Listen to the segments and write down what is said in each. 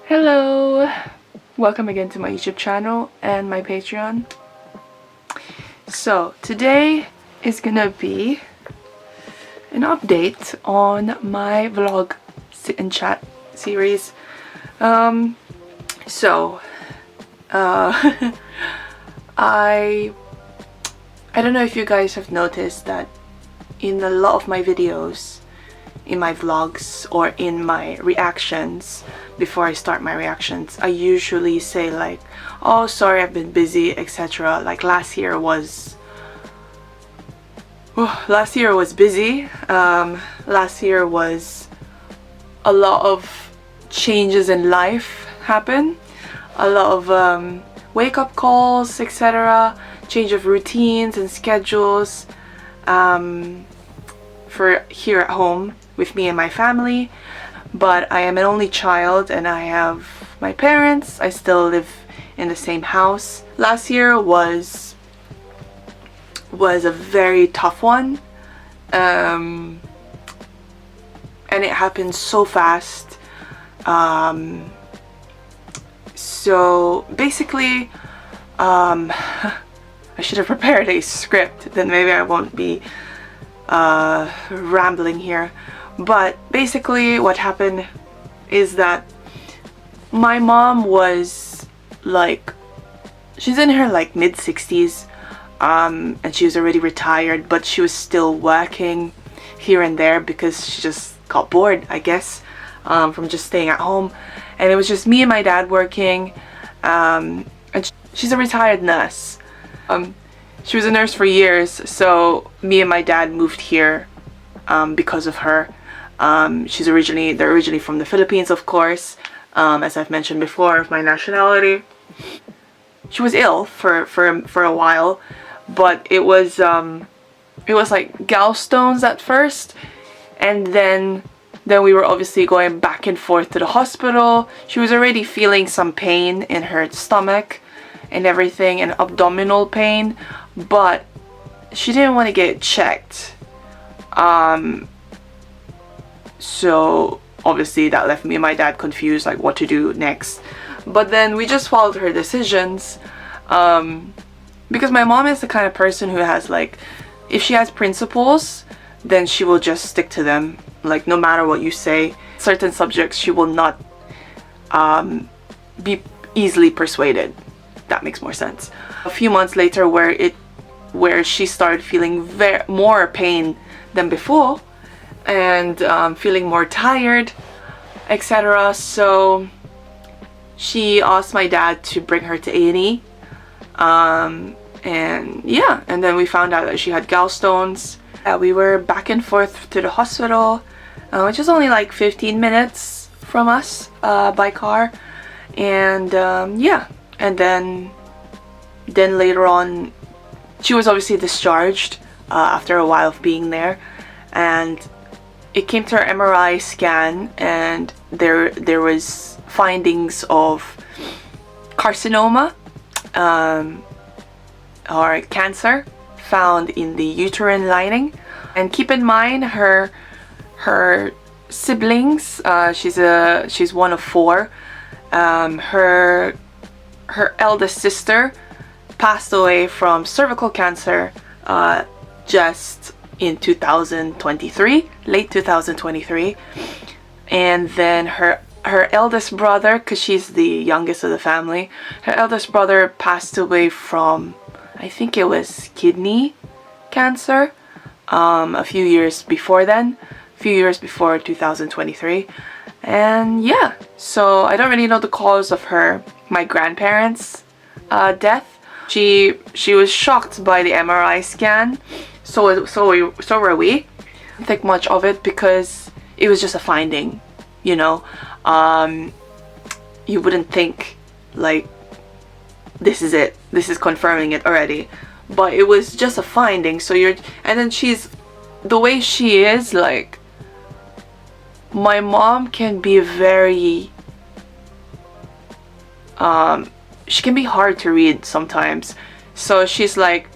Hello! Welcome again to my YouTube channel and my Patreon. So today is gonna be an update on my vlog sit and chat series. I don't know if you guys have noticed that in a lot of my videos, in my vlogs or in my reactions, before I start my reactions, I usually say like, oh sorry, I've been busy, etc. Like last year was busy. Last year was a lot of changes in life happen, a lot of wake-up calls, etc., change of routines and schedules for here at home with me and my family. But I am an only child and I have my parents. I still live in the same house. Last year was a very tough one, and it happened so fast. So basically, I should have prepared a script, then maybe I won't be rambling here. But basically what happened is that my mom was like, she's in her like mid-60s, and she was already retired, but she was still working here and there because she just got bored, I guess, from just staying at home. And it was just me and my dad working, and she's a retired nurse. She was a nurse for years, so me and my dad moved here because of her. They're originally from the Philippines, of course, as I've mentioned before, of my nationality. She was ill for a while, but it was like gallstones at first, and then we were obviously going back and forth to the hospital. She was already feeling some pain in her stomach and everything, and abdominal pain, but she didn't want to get checked. So obviously that left me and my dad confused, like what to do next. But then we just followed her decisions, because my mom is the kind of person who has like, if she has principles, then she will just stick to them. Like no matter what you say, certain subjects she will not be easily persuaded. That makes more sense. A few months later, where she started feeling more pain than before, and feeling more tired, etc. So she asked my dad to bring her to A&E, and yeah, and then we found out that she had gallstones. We were back and forth to the hospital, which is only like 15 minutes from us by car, and yeah, and then later on she was obviously discharged after a while of being there, and it came to her MRI scan, and there was findings of carcinoma, or cancer, found in the uterine lining. And keep in mind, her siblings, she's one of four. Her eldest sister passed away from cervical cancer just in 2023, late 2023. And then her eldest brother, because she's the youngest of the family, her eldest brother passed away from, I think it was kidney cancer, a few years before 2023. And yeah, so I don't really know the cause of my grandparents' death. She was shocked by the MRI scan, so were we. Didn't think much of it because it was just a finding, you know. You wouldn't think like, this is it, this is confirming it already, but it was just a finding. So and then she's, the way she is, like, my mom can be very she can be hard to read sometimes. So she's like,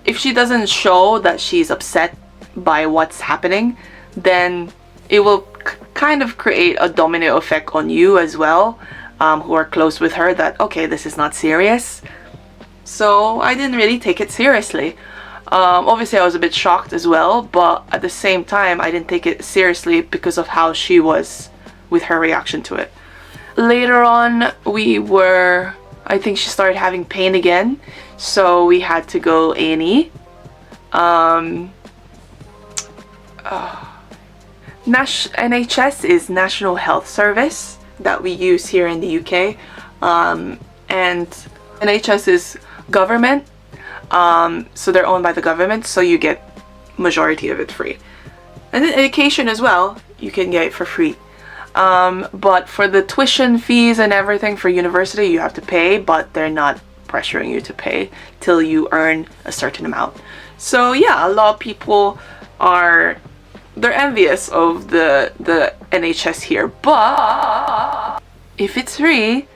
if she doesn't show that she's upset by what's happening, then it will kind of create a domino effect on you as well, who are close with her, that okay, this is not serious. So I didn't really take it seriously. Obviously I was a bit shocked as well, but at the same time I didn't take it seriously because of how she was with her reaction to it. Later on, I think she started having pain again, so we had to go A&E. NHS is National Health Service that we use here in the UK, and NHS is government, so they're owned by the government, so you get majority of it free. And then education as well, you can get it for free. But for the tuition fees and everything for university, you have to pay, but they're not pressuring you to pay till you earn a certain amount. So yeah, a lot of people they're envious of the NHS here, but if it's free,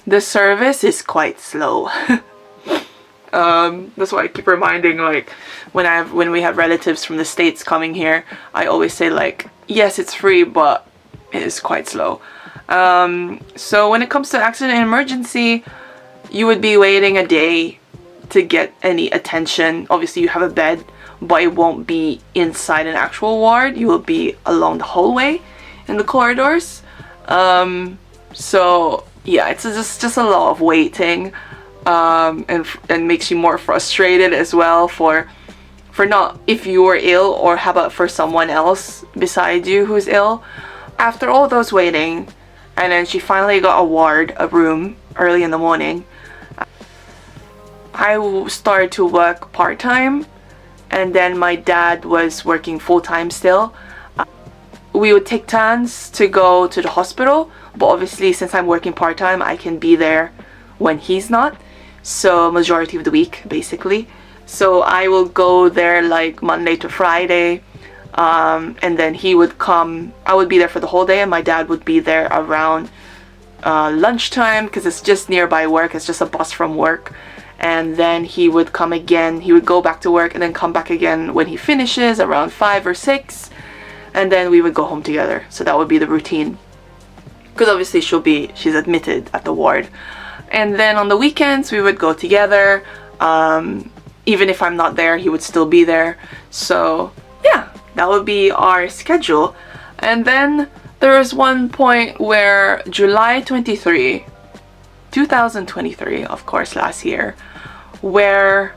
the service is quite slow. That's why I keep reminding, like, when we have relatives from the States coming here, I always say, like, yes, it's free, but it is quite slow. So when it comes to accident and emergency, you would be waiting a day to get any attention. Obviously you have a bed, but it won't be inside an actual ward. You will be along the hallway in the corridors. So yeah, it's just a lot of waiting, and makes you more frustrated as well for not if you were ill, or how about for someone else beside you who's ill. After all those waiting, and then she finally got a room early in the morning, I started to work part-time, and then my dad was working full-time still. We would take turns to go to the hospital, but obviously since I'm working part-time, I can be there when he's not, so majority of the week basically. So I will go there like Monday to Friday, and then he would come. I would be there for the whole day, and my dad would be there around lunchtime, because it's just nearby work, it's just a bus from work. And then he would come again, he would go back to work and then come back again when he finishes around 5 or 6, and then we would go home together. So that would be the routine, because obviously she's admitted at the ward. And then on the weekends we would go together. Even if I'm not there, he would still be there. So yeah, that would be our schedule. And then there was one point where July 23, 2023, of course, last year, where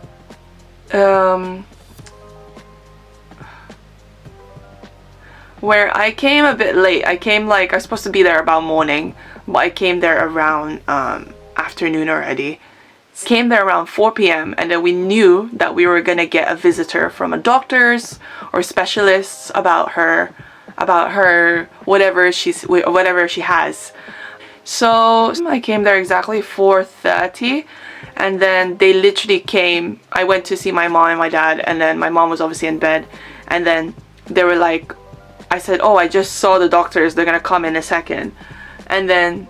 I came a bit late. I came, like, I was supposed to be there about morning, but I came there around afternoon already. Came there around 4 p.m. and then we knew that we were gonna get a visitor from a doctor's or specialists about her whatever she has. So I came there exactly 4:30, and then they literally came. I went to see my mom and my dad, and then my mom was obviously in bed, and then they were like, I said, oh, I just saw the doctors, they're gonna come in a second. And then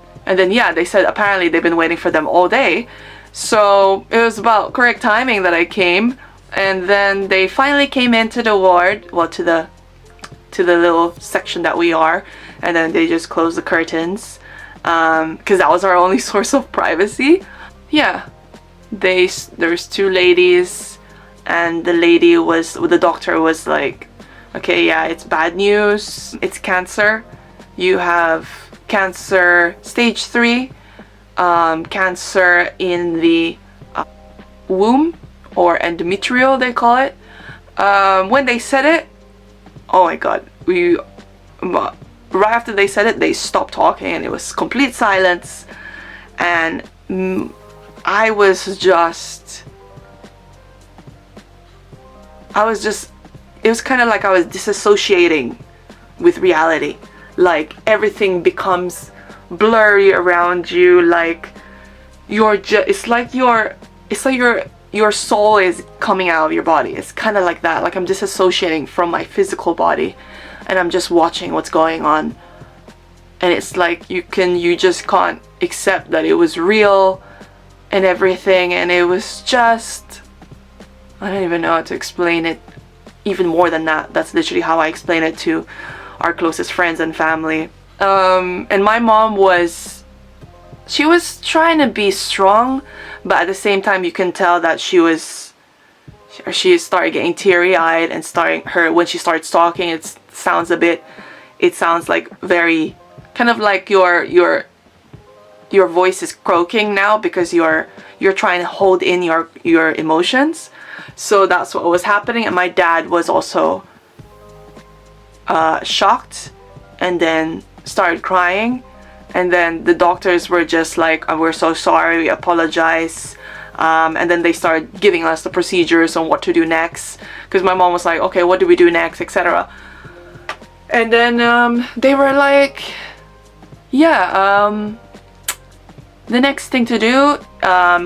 yeah, they said apparently they've been waiting for them all day. So it was about correct timing that I came, and then they finally came into the ward, well, to the little section that we are, and then they just closed the curtains, because that was our only source of privacy. Yeah, there's 2 ladies, and the doctor was like, okay, yeah, it's bad news, it's cancer, you have cancer stage 3, cancer in the womb, or endometrial they call it. When they said it, oh my god, right after they said it, they stopped talking and it was complete silence, and I was just, it was kind of like I was disassociating with reality. Like everything becomes blurry around you, like it's like your soul is coming out of your body. It's kind of like that, like I'm disassociating from my physical body, and I'm just watching what's going on, and it's like you just can't accept that it was real and everything. And it was just, I don't even know how to explain it even more than that. That's literally how I explain it to our closest friends and family. And my mom she was trying to be strong, but at the same time you can tell that she started getting teary-eyed, and when she starts talking, it sounds like very kind of like your voice is croaking now, because you're trying to hold in your emotions. So that's what was happening. And my dad was also shocked, and then started crying. And then the doctors were just like, oh, we're so sorry, we apologize. And then they started giving us the procedures on what to do next, because my mom was like, okay, what do we do next, etc. And then they were like, yeah, the next thing to do,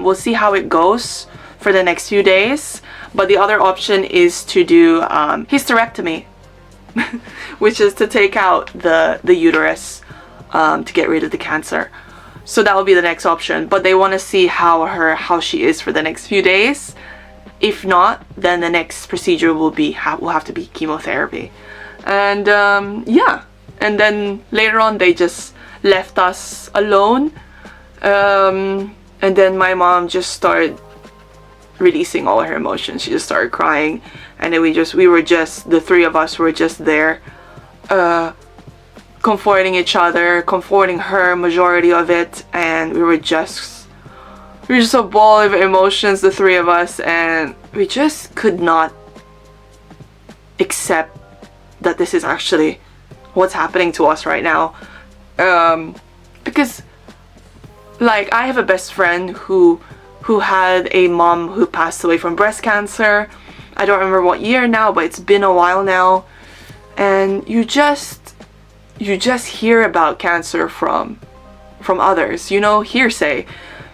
we'll see how it goes for the next few days, but the other option is to do hysterectomy, which is to take out the uterus to get rid of the cancer. So that will be the next option, but they want to see how she is for the next few days. If not, then the next procedure will have to be chemotherapy. And yeah, and then later on they just left us alone, and then my mom just started releasing all her emotions. She just started crying, and then the three of us were just there, comforting each other, comforting her majority of it, and we were just a ball of emotions, the three of us, and we just could not accept that this is actually what's happening to us right now. Because like, I have a best friend who had a mom who passed away from breast cancer. I don't remember what year now, but it's been a while now. And you just hear about cancer from others, hearsay.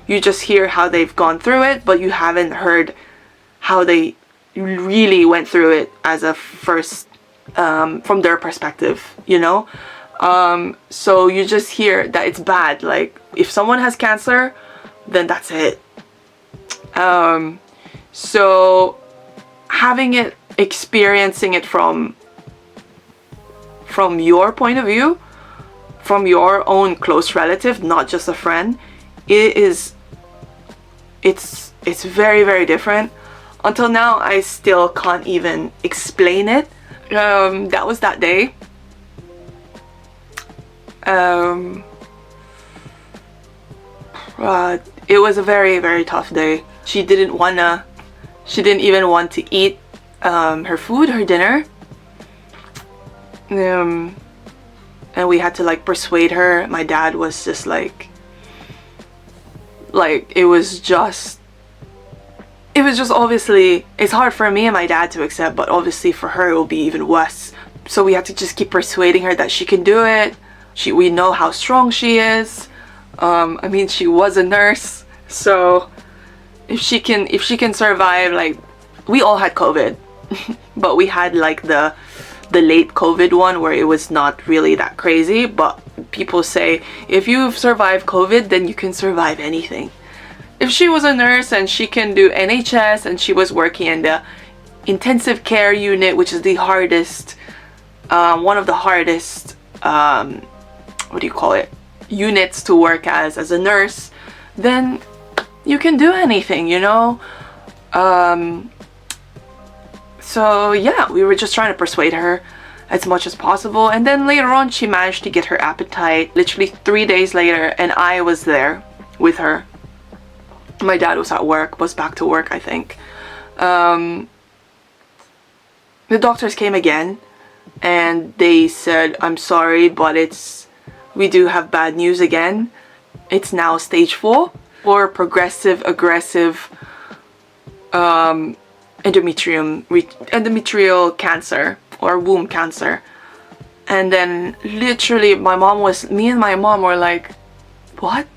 You just hear how they've gone through it, but you haven't heard how they really went through it as a first, from their perspective, so you just hear that it's bad. Like, if someone has cancer, then that's it. So experiencing it from your point of view, from your own close relative, not just a friend, it's very, very different. Until now, I still can't even explain it. That was that day. It was a very, very tough day. She didn't even want to eat her food, her dinner. And we had to persuade her. My dad was just like it was just obviously, it's hard for me and my dad to accept, but obviously for her it will be even worse. So we had to just keep persuading her that she can do it. We know how strong she is. I mean, she was a nurse, so if she can survive, we all had COVID, but we had the late COVID one where it was not really that crazy. But people say if you've survived COVID, then you can survive anything. If she was a nurse and she can do NHS, and she was working in the intensive care unit, which is the hardest, one of the hardest, units to work as a nurse, then you can do anything, So yeah, we were just trying to persuade her as much as possible. And then later on, she managed to get her appetite, literally 3 days later, and I was there with her. My dad was back to work, I think. The doctors came again, and they said, I'm sorry, but we do have bad news again. It's now stage 4 for progressive, aggressive endometrial cancer, or womb cancer. And then literally me and my mom were like, what?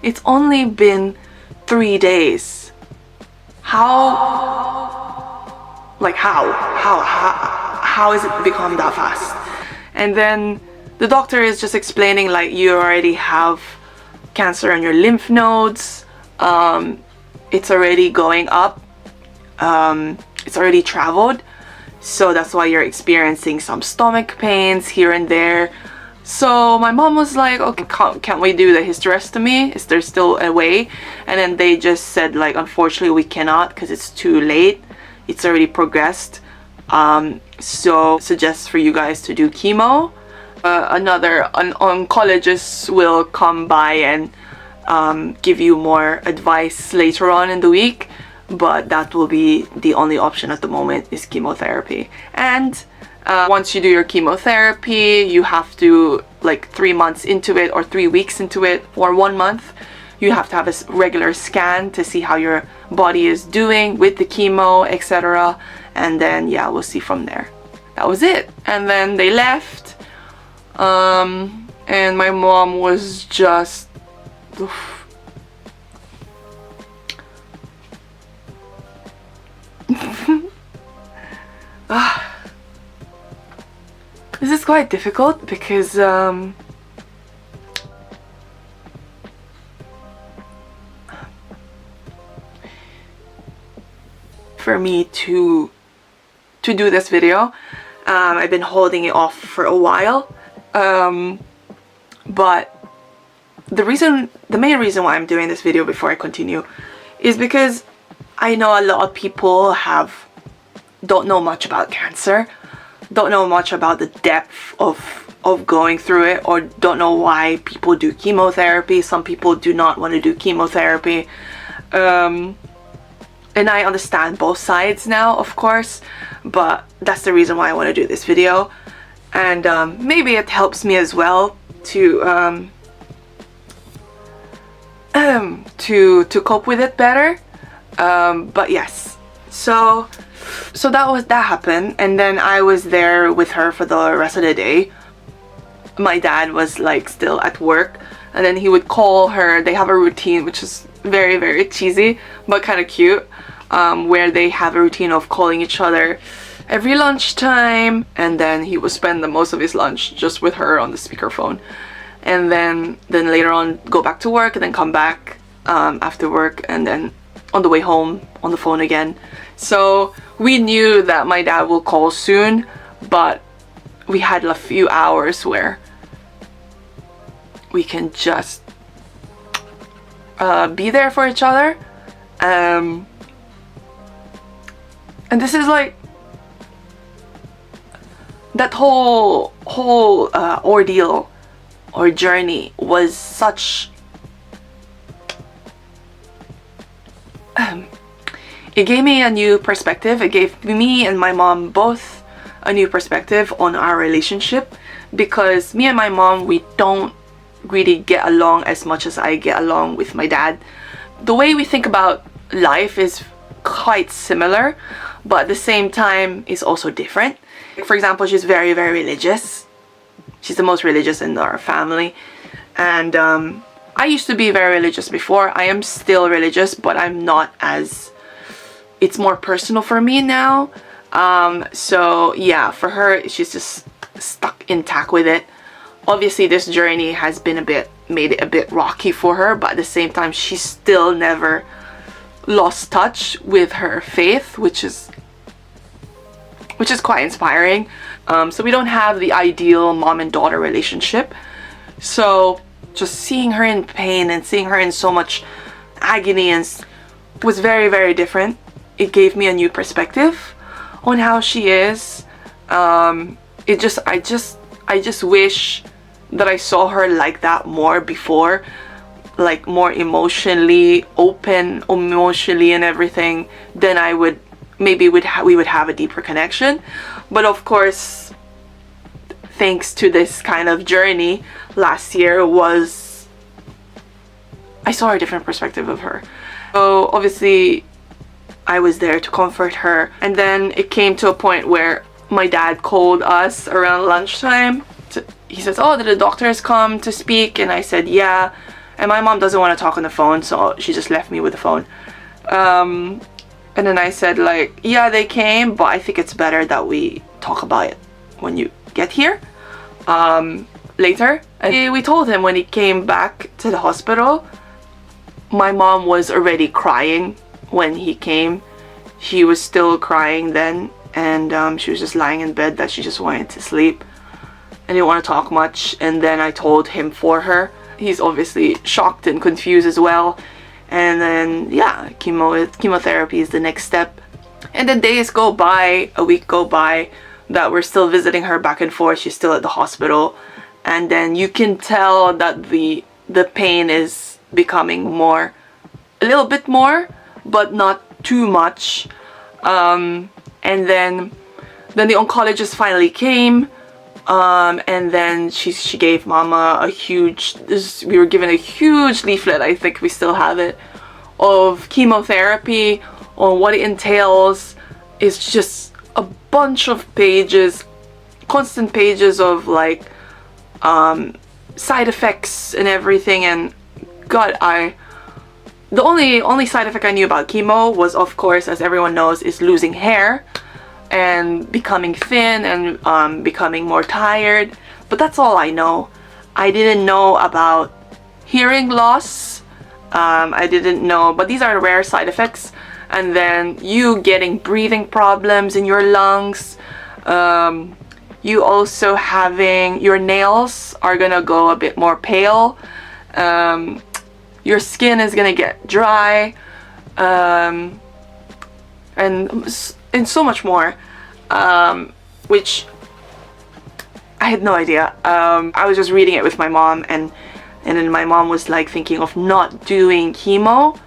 It's only been 3 days. How has it become that fast? And then the doctor is just explaining, you already have cancer on your lymph nodes. It's already going up. It's already traveled. so that's why you're experiencing some stomach pains here and there. So my mom was like, okay, can't we do the hysterectomy? Is there still a way? And then they just said like, unfortunately we cannot because it's too late. It's already progressed. So suggest for you guys to do chemo. An oncologist will come by and give you more advice later on in the week, but that will be the only option at the moment, is chemotherapy. And once you do your chemotherapy, you have to, like 3 months into it or 3 weeks into it or 1 month, you have to have a regular scan to see how your body is doing with the chemo, etc. And then yeah, we'll see from there. That was it. And then they left, and my mom was just this is quite difficult because for me to do this video, I've been holding it off for a while, but the main reason why I'm doing this video before I continue is because I know a lot of people don't know much about cancer, don't know much about the depth of going through it, or don't know why people do chemotherapy. Some people do not want to do chemotherapy, and I understand both sides now, of course, but that's the reason why I want to do this video. And maybe it helps me as well to cope with it better. But yes, so that happened, and then I was there with her for the rest of the day. My dad was like still at work, and then he would call her. They have a routine which is very, very cheesy but kind of cute, where they have a routine of calling each other every lunchtime, and then he would spend the most of his lunch just with her on the speakerphone, and then later on go back to work, and then come back after work, and then on the way home on the phone again. So we knew that my dad will call soon, but we had a few hours where we can just be there for each other, and this is like that whole ordeal or journey was such it gave me a new perspective. It gave me and my mom both a new perspective on our relationship, because me and my mom, we don't really get along as much as I get along with my dad. The way we think about life is quite similar, but at the same time is also different. For example, she's very, very religious. She's the most religious in our family, and I used to be very religious before. I am still religious, but I'm not as, it's more personal for me now. So yeah, for her, she's just stuck intact with it. Obviously this journey has been made it a bit rocky for her, but at the same time she still never lost touch with her faith, which is quite inspiring. So we don't have the ideal mom and daughter relationship, so just seeing her in pain and seeing her in so much agony was very, very different. It gave me a new perspective on how she is. I just wish that I saw her like that more before, like more emotionally open, emotionally and everything. Then I would maybe we would have a deeper connection. But of course, thanks to this kind of journey last year, I saw a different perspective of her. So obviously I was there to comfort her, and then it came to a point where my dad called us around lunchtime. He says, oh, did the doctors come to speak? And I said, yeah. And my mom doesn't want to talk on the phone, so she just left me with the phone. And then I said, like, yeah, they came, but I think it's better that we talk about it when you get here later. And we told him when he came back to the hospital. My mom was already crying when he came. She was still crying then, and she was just lying in bed that she just wanted to sleep and didn't want to talk much. And then I told him for her. He's obviously shocked and confused as well. And then yeah, chemotherapy is the next step. And then days go by, a week go by, that we're still visiting her back and forth. She's still at the hospital, and then you can tell that the pain is becoming more, a little bit more, but not too much. And then the oncologist finally came, and then she gave Mama a huge, we were given a huge leaflet, I think we still have it, of chemotherapy, on what it entails. It's just a bunch of pages, constant pages of like side effects and everything. And God, the only side effect I knew about chemo was, of course, as everyone knows, is losing hair and becoming thin and becoming more tired. But that's all I know. I didn't know about hearing loss. I didn't know, but these are rare side effects. And then you getting breathing problems in your lungs. You also having, your nails are gonna go a bit more pale. Your skin is gonna get dry. And so much more. Which I had no idea. I was just reading it with my mom, and then my mom was like thinking of not doing chemo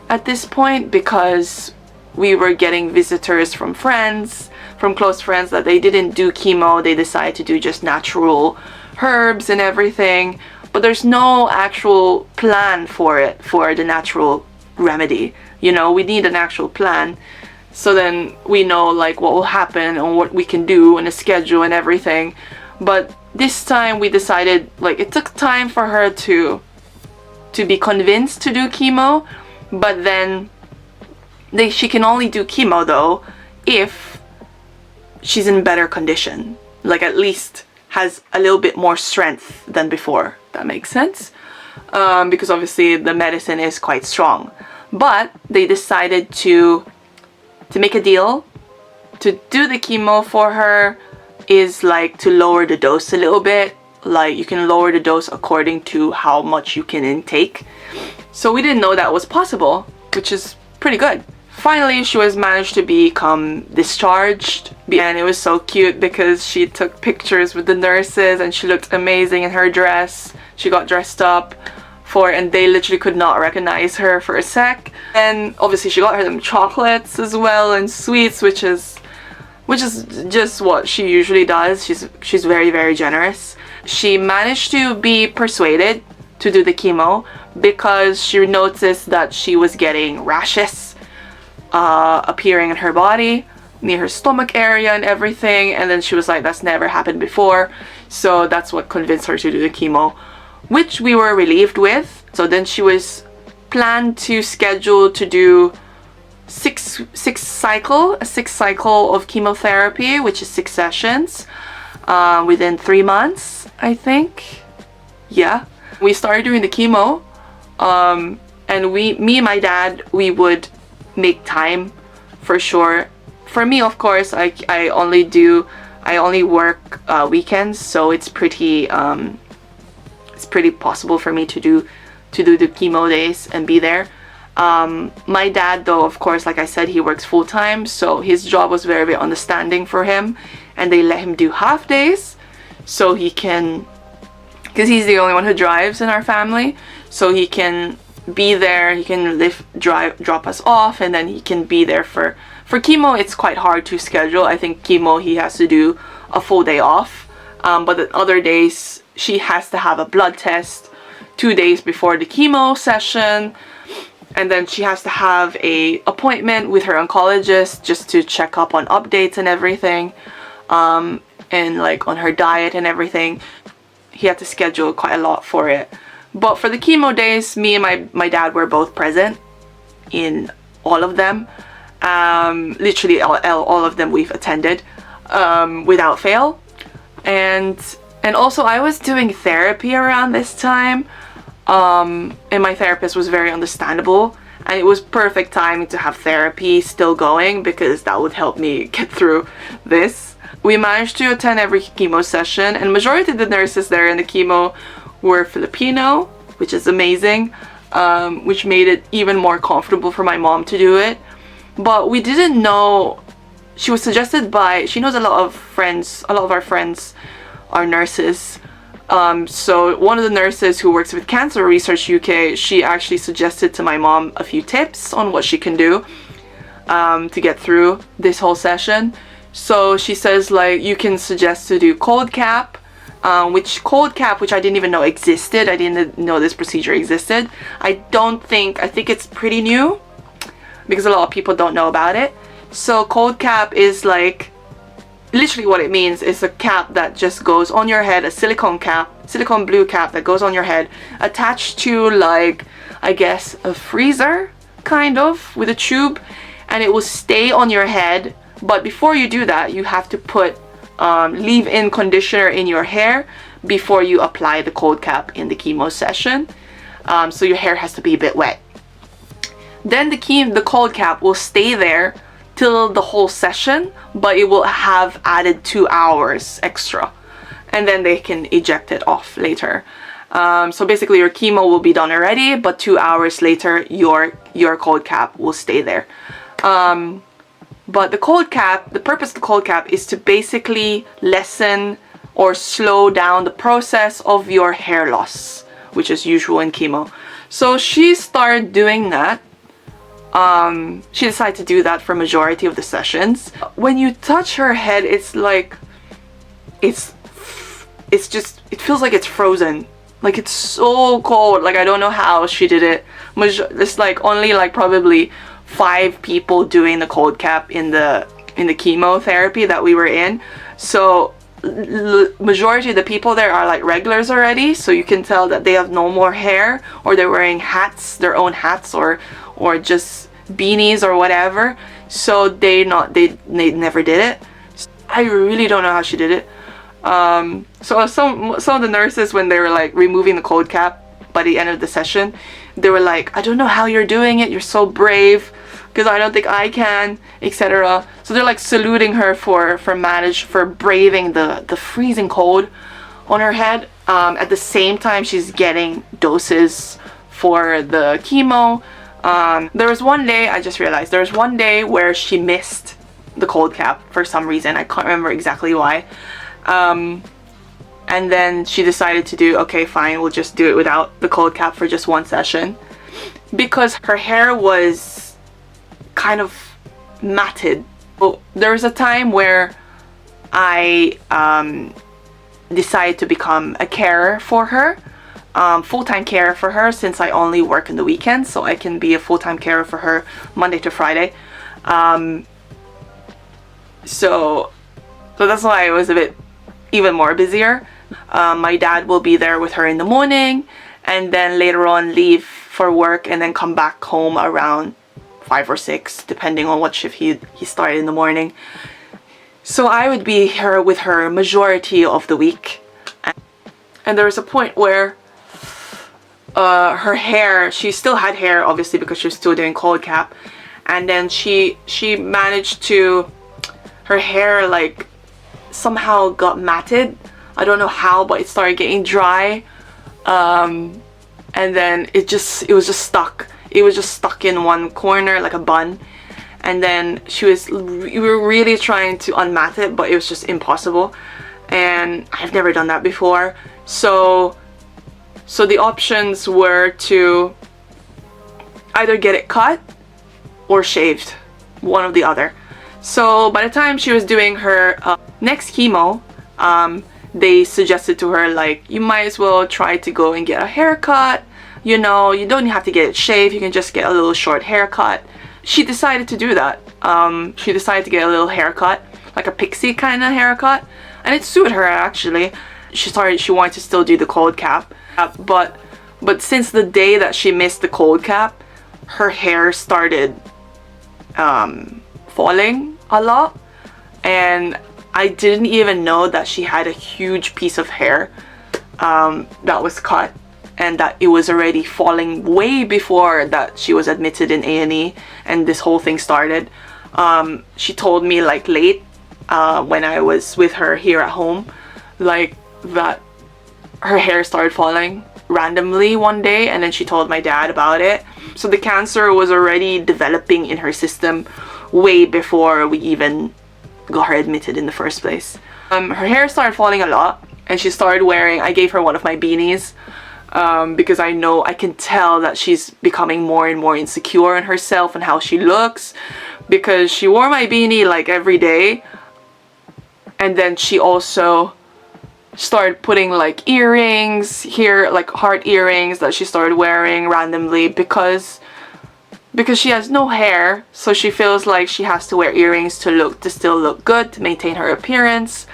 at this point, because we were getting visitors from friends, from close friends, that they didn't do chemo. They decided to do just natural herbs and everything, but there's no actual plan for it, for the natural remedy. You know, we need an actual plan, so then we know like what will happen and what we can do and a schedule and everything. But this time we decided, like, it took time for her to be convinced to do chemo. But then she can only do chemo though if she's in better condition, like at least has a little bit more strength than before. That makes sense, because obviously the medicine is quite strong. But they decided to make a deal to do the chemo for her, is like to lower the dose a little bit. Like, you can lower the dose according to how much you can intake. So we didn't know that was possible, which is pretty good. Finally, she was managed to become discharged, and it was so cute because she took pictures with the nurses and she looked amazing in her dress. She got dressed up and they literally could not recognize her for a sec. And obviously she got her them chocolates as well and sweets, which is just what she usually does. She's very, very generous. She managed to be persuaded to do the chemo because she noticed that she was getting rashes appearing in her body, near her stomach area and everything. And then she was like, that's never happened before. So that's what convinced her to do the chemo, which we were relieved with. So then she was planned to schedule to do a six cycle of chemotherapy, which is 6 sessions within 3 months, I think. Yeah, we started doing the chemo, and me and my dad, we would make time for sure. For me, of course, I only work weekends, so it's pretty possible for me to do the chemo days and be there. My dad, though, of course, like I said, he works full-time, so his job was very, very understanding for him, and they let him do half days so he can, because he's the only one who drives in our family, so he can be there, he can drop us off, and then he can be there for chemo. It's quite hard to schedule. I think chemo, he has to do a full day off, but the other days she has to have a blood test 2 days before the chemo session, and then she has to have a appointment with her oncologist just to check up on updates and everything, and like on her diet and everything. He had to schedule quite a lot for it. But for the chemo days, me and my dad were both present in all of them. Literally all of them we've attended without fail. And also I was doing therapy around this time, and my therapist was very understandable. and it was perfect timing to have therapy still going, because that would help me get through this. We managed to attend every chemo session, and majority of the nurses there in the chemo were Filipino, which is amazing, which made it even more comfortable for my mom to do it. But we didn't know, she was suggested by, she knows a lot of our friends are nurses. So one of the nurses who works with Cancer Research UK, she actually suggested to my mom a few tips on what she can do to get through this whole session. So she says, like, you can suggest to do cold cap, which I didn't even know existed. I didn't know this procedure existed. I think it's pretty new, because a lot of people don't know about it. So cold cap is like, literally what it means is a cap that just goes on your head, a silicone blue cap that goes on your head, attached to, like, I guess a freezer, kind of, with a tube, and it will stay on your head. But before you do that, you have to put leave-in conditioner in your hair before you apply the cold cap in the chemo session. So your hair has to be a bit wet. Then the cold cap will stay there till the whole session, but it will have added 2 hours extra, and then they can eject it off later. So basically your chemo will be done already, but 2 hours later your cold cap will stay there. But the cold cap, the purpose of the cold cap is to basically lessen or slow down the process of your hair loss, which is usual in chemo. So she started doing that. She decided to do that for majority of the sessions. When you touch her head, it's like, it feels like it's frozen. Like, it's so cold. Like, I don't know how she did it. It's like only like probably 5 people doing the cold cap in the chemotherapy that we were in. So majority of the people there are like regulars already, so you can tell that they have no more hair, or they're wearing hats, their own hats, or just beanies or whatever. So they never did it. I really don't know how she did it. So some of the nurses, when they were like removing the cold cap by the end of the session, they were like, I don't know how you're doing it, you're so brave, because I don't think I can, etc. So they're like saluting her for braving the freezing cold on her head. At the same time, she's getting doses for the chemo. There was one day, I just realized, there was one day where she missed the cold cap for some reason. I can't remember exactly why. And then she decided to do, okay, fine, we'll just do it without the cold cap for just one session, because her hair was kind of matted. Well, there was a time where I decided to become a carer for her, full-time carer for her, since I only work in the weekends, so I can be a full-time carer for her Monday to Friday. So that's why it was a bit even more busier. My dad will be there with her in the morning, and then later on leave for work, and then come back home around 5 or 6, depending on what shift he started in the morning. So I would be here with her majority of the week. And there was a point where her hair, she still had hair, obviously, because she was still doing cold cap, and then she managed to, her hair like somehow got matted. I don't know how, but it started getting dry, and then it was just stuck. It was just stuck in one corner like a bun, and then we were really trying to unmat it, but it was just impossible, and I've never done that before. So the options were to either get it cut or shaved, one or the other. So by the time she was doing her next chemo, they suggested to her, like, you might as well try to go and get a haircut. You know, you don't have to get it shaved, you can just get a little short haircut. She decided to do that. She decided to get a little haircut, like a pixie kind of haircut, and it suited her actually. She wanted to still do the cold cap, but since the day that she missed the cold cap, her hair started falling a lot, and I didn't even know that she had a huge piece of hair that was cut. and that it was already falling way before that she was admitted in A&E and this whole thing started. She told me like late when I was with her here at home, like that her hair started falling randomly one day, and then she told my dad about it. So the cancer was already developing in her system way before we even got her admitted in the first place. Her hair started falling a lot, and she started wearing, I gave her one of my beanies because I can tell that she's becoming more and more insecure in herself and how she looks, because she wore my beanie like every day. And then she also started putting like earrings here, like heart earrings that she started wearing randomly because she has no hair, so she feels like she has to wear earrings to still look good, to maintain her appearance.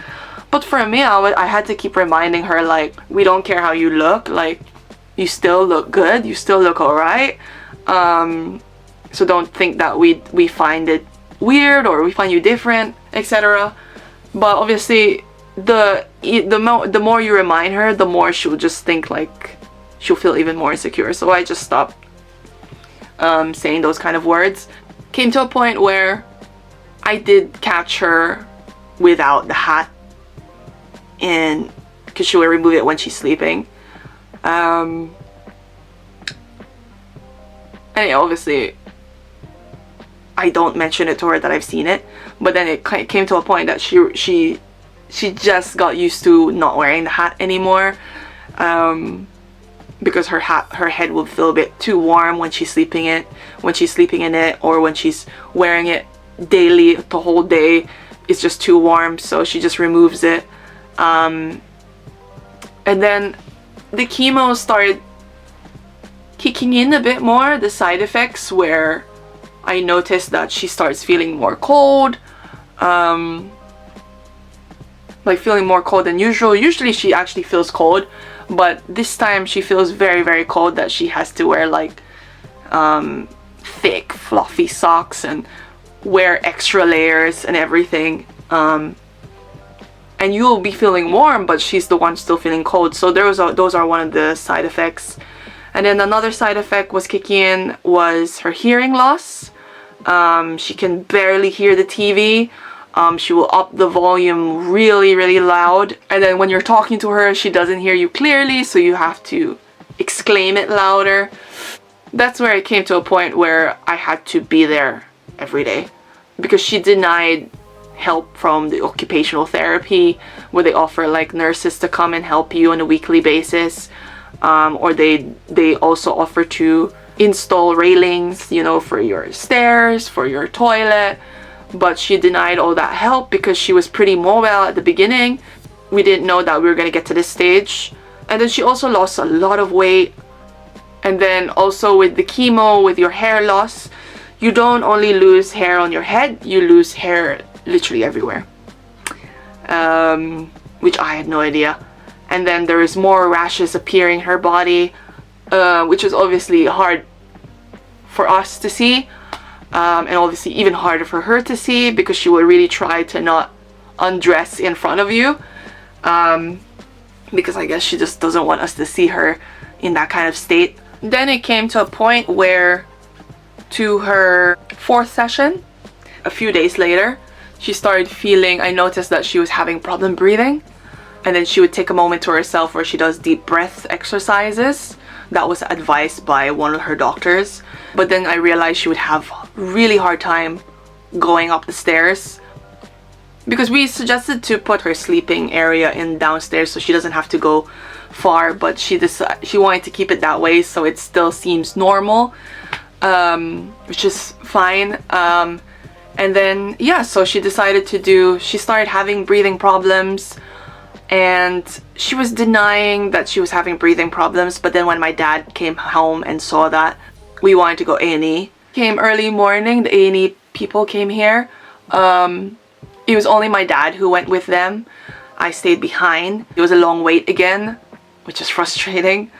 But for me, I had to keep reminding her, like, we don't care how you look, like, you still look good, you still look alright. So don't think that we find it weird or we find you different, etc. But obviously, the more you remind her, the more she'll just think like she'll feel even more insecure. So I just stopped saying those kind of words. Came to a point where I did catch her without the hat, and because she will remove it when she's sleeping. And yeah, obviously I don't mention it to her that I've seen it, but then it came to a point that she just got used to not wearing the hat anymore, because her head will feel a bit too warm when she's sleeping in it, or when she's wearing it daily, the whole day it's just too warm, so she just removes it. And then the chemo started kicking in a bit more, the side effects, where I noticed that she starts feeling more cold, like feeling more cold than usual. Usually she actually feels cold, but this time she feels very, very cold, that she has to wear like thick fluffy socks and wear extra layers and everything. And you'll be feeling warm, but she's the one still feeling cold. So those are one of the side effects. And then another side effect was kicking in was her hearing loss. She can barely hear the TV. She will up the volume really, really loud. And then when you're talking to her, she doesn't hear you clearly, so you have to exclaim it louder. That's where it came to a point where I had to be there every day, because she denied help from the occupational therapy, where they offer like nurses to come and help you on a weekly basis, or they also offer to install railings, you know, for your stairs, for your toilet. But she denied all that help because she was pretty mobile at the beginning. We didn't know that we were going to get to this stage. And then she also lost a lot of weight. And then also with the chemo, with your hair loss, you don't only lose hair on your head, you lose hair literally everywhere, which I had no idea. And then there is more rashes appearing in her body, which is obviously hard for us to see, and obviously even harder for her to see, because she will really try to not undress in front of you, because I guess she just doesn't want us to see her in that kind of state. Then it came to a point where, to her 4th session, a few days later, she started feeling, I noticed that she was having problem breathing, and then she would take a moment to herself where she does deep breath exercises. That was advised by one of her doctors. But then I realized she would have really hard time going up the stairs, because we suggested to put her sleeping area in downstairs so she doesn't have to go far, but she wanted to keep it that way so it still seems normal, which is fine. And then yeah, so she started having breathing problems, and she was denying that she was having breathing problems. But then when my dad came home and saw that, we wanted to go A&E. Came early morning, the A&E people came here. It was only my dad who went with them. I stayed behind. It was a long wait again, which is frustrating.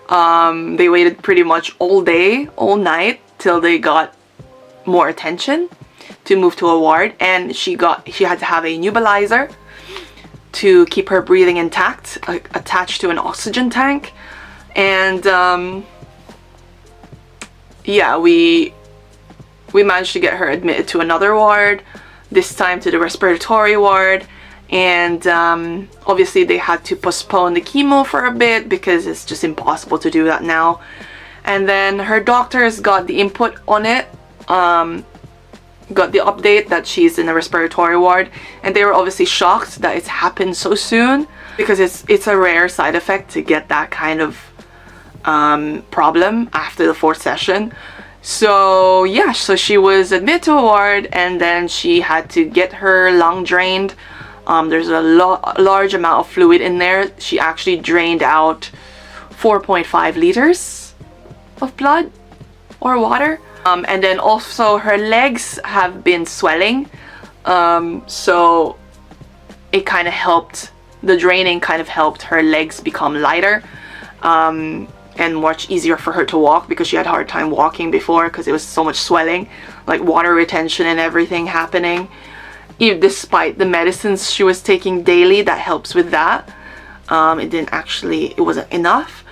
They waited pretty much all day, all night, till they got more attention to move to a ward, and she had to have a nebulizer to keep her breathing intact, attached to an oxygen tank. And yeah, we managed to get her admitted to another ward, this time to the respiratory ward. And obviously they had to postpone the chemo for a bit because it's just impossible to do that now. And then her doctors got the input on it, got the update that she's in the respiratory ward, and they were obviously shocked that it's happened so soon, because it's a rare side effect to get that kind of problem after the 4th session. So yeah, so she was admitted to a ward, and then she had to get her lung drained. There's a large amount of fluid in there. She actually drained out 4.5 liters of blood or water. And then also her legs have been swelling. So it kind of helped, the draining kind of helped her legs become lighter. And much easier for her to walk, because she had a hard time walking before because it was so much swelling, like water retention and everything happening. Even despite the medicines she was taking daily, that helps with that. It wasn't enough.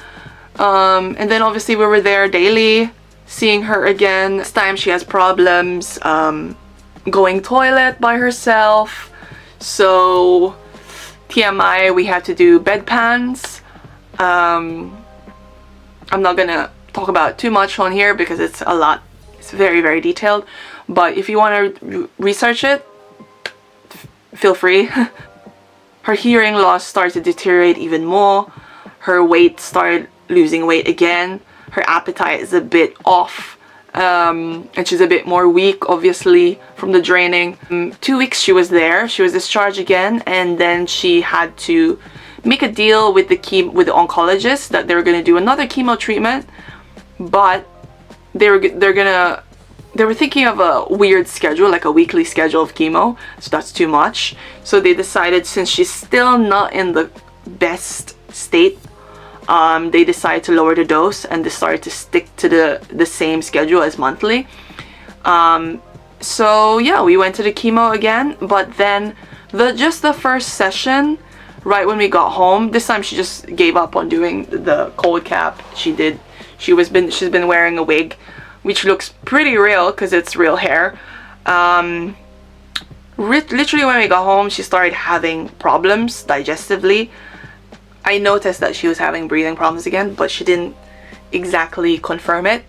And then obviously we were there daily, seeing her again. This time she has problems going toilet by herself. So TMI, we had to do bedpans. I'm not gonna talk about it too much on here because it's a lot. It's very, very detailed. But if you want to research it, feel free. Her hearing loss started to deteriorate even more. Her weight started losing weight again. Her appetite is a bit off. And she's a bit more weak, obviously, from the draining. 2 weeks she was there. She was discharged again, and then she had to make a deal with the oncologist that they were going to do another chemo treatment, but they were thinking of a weird schedule, like a weekly schedule of chemo, so that's too much. So they decided, since she's still not in the best state, they decided to lower the dose, and they started to stick to the same schedule as monthly. So yeah, we went to the chemo again, but then just the first session, right when we got home, this time she just gave up on doing the cold cap. She's been wearing a wig, which looks pretty real because it's real hair. Literally when we got home, she started having problems digestively. I noticed that she was having breathing problems again, but she didn't exactly confirm it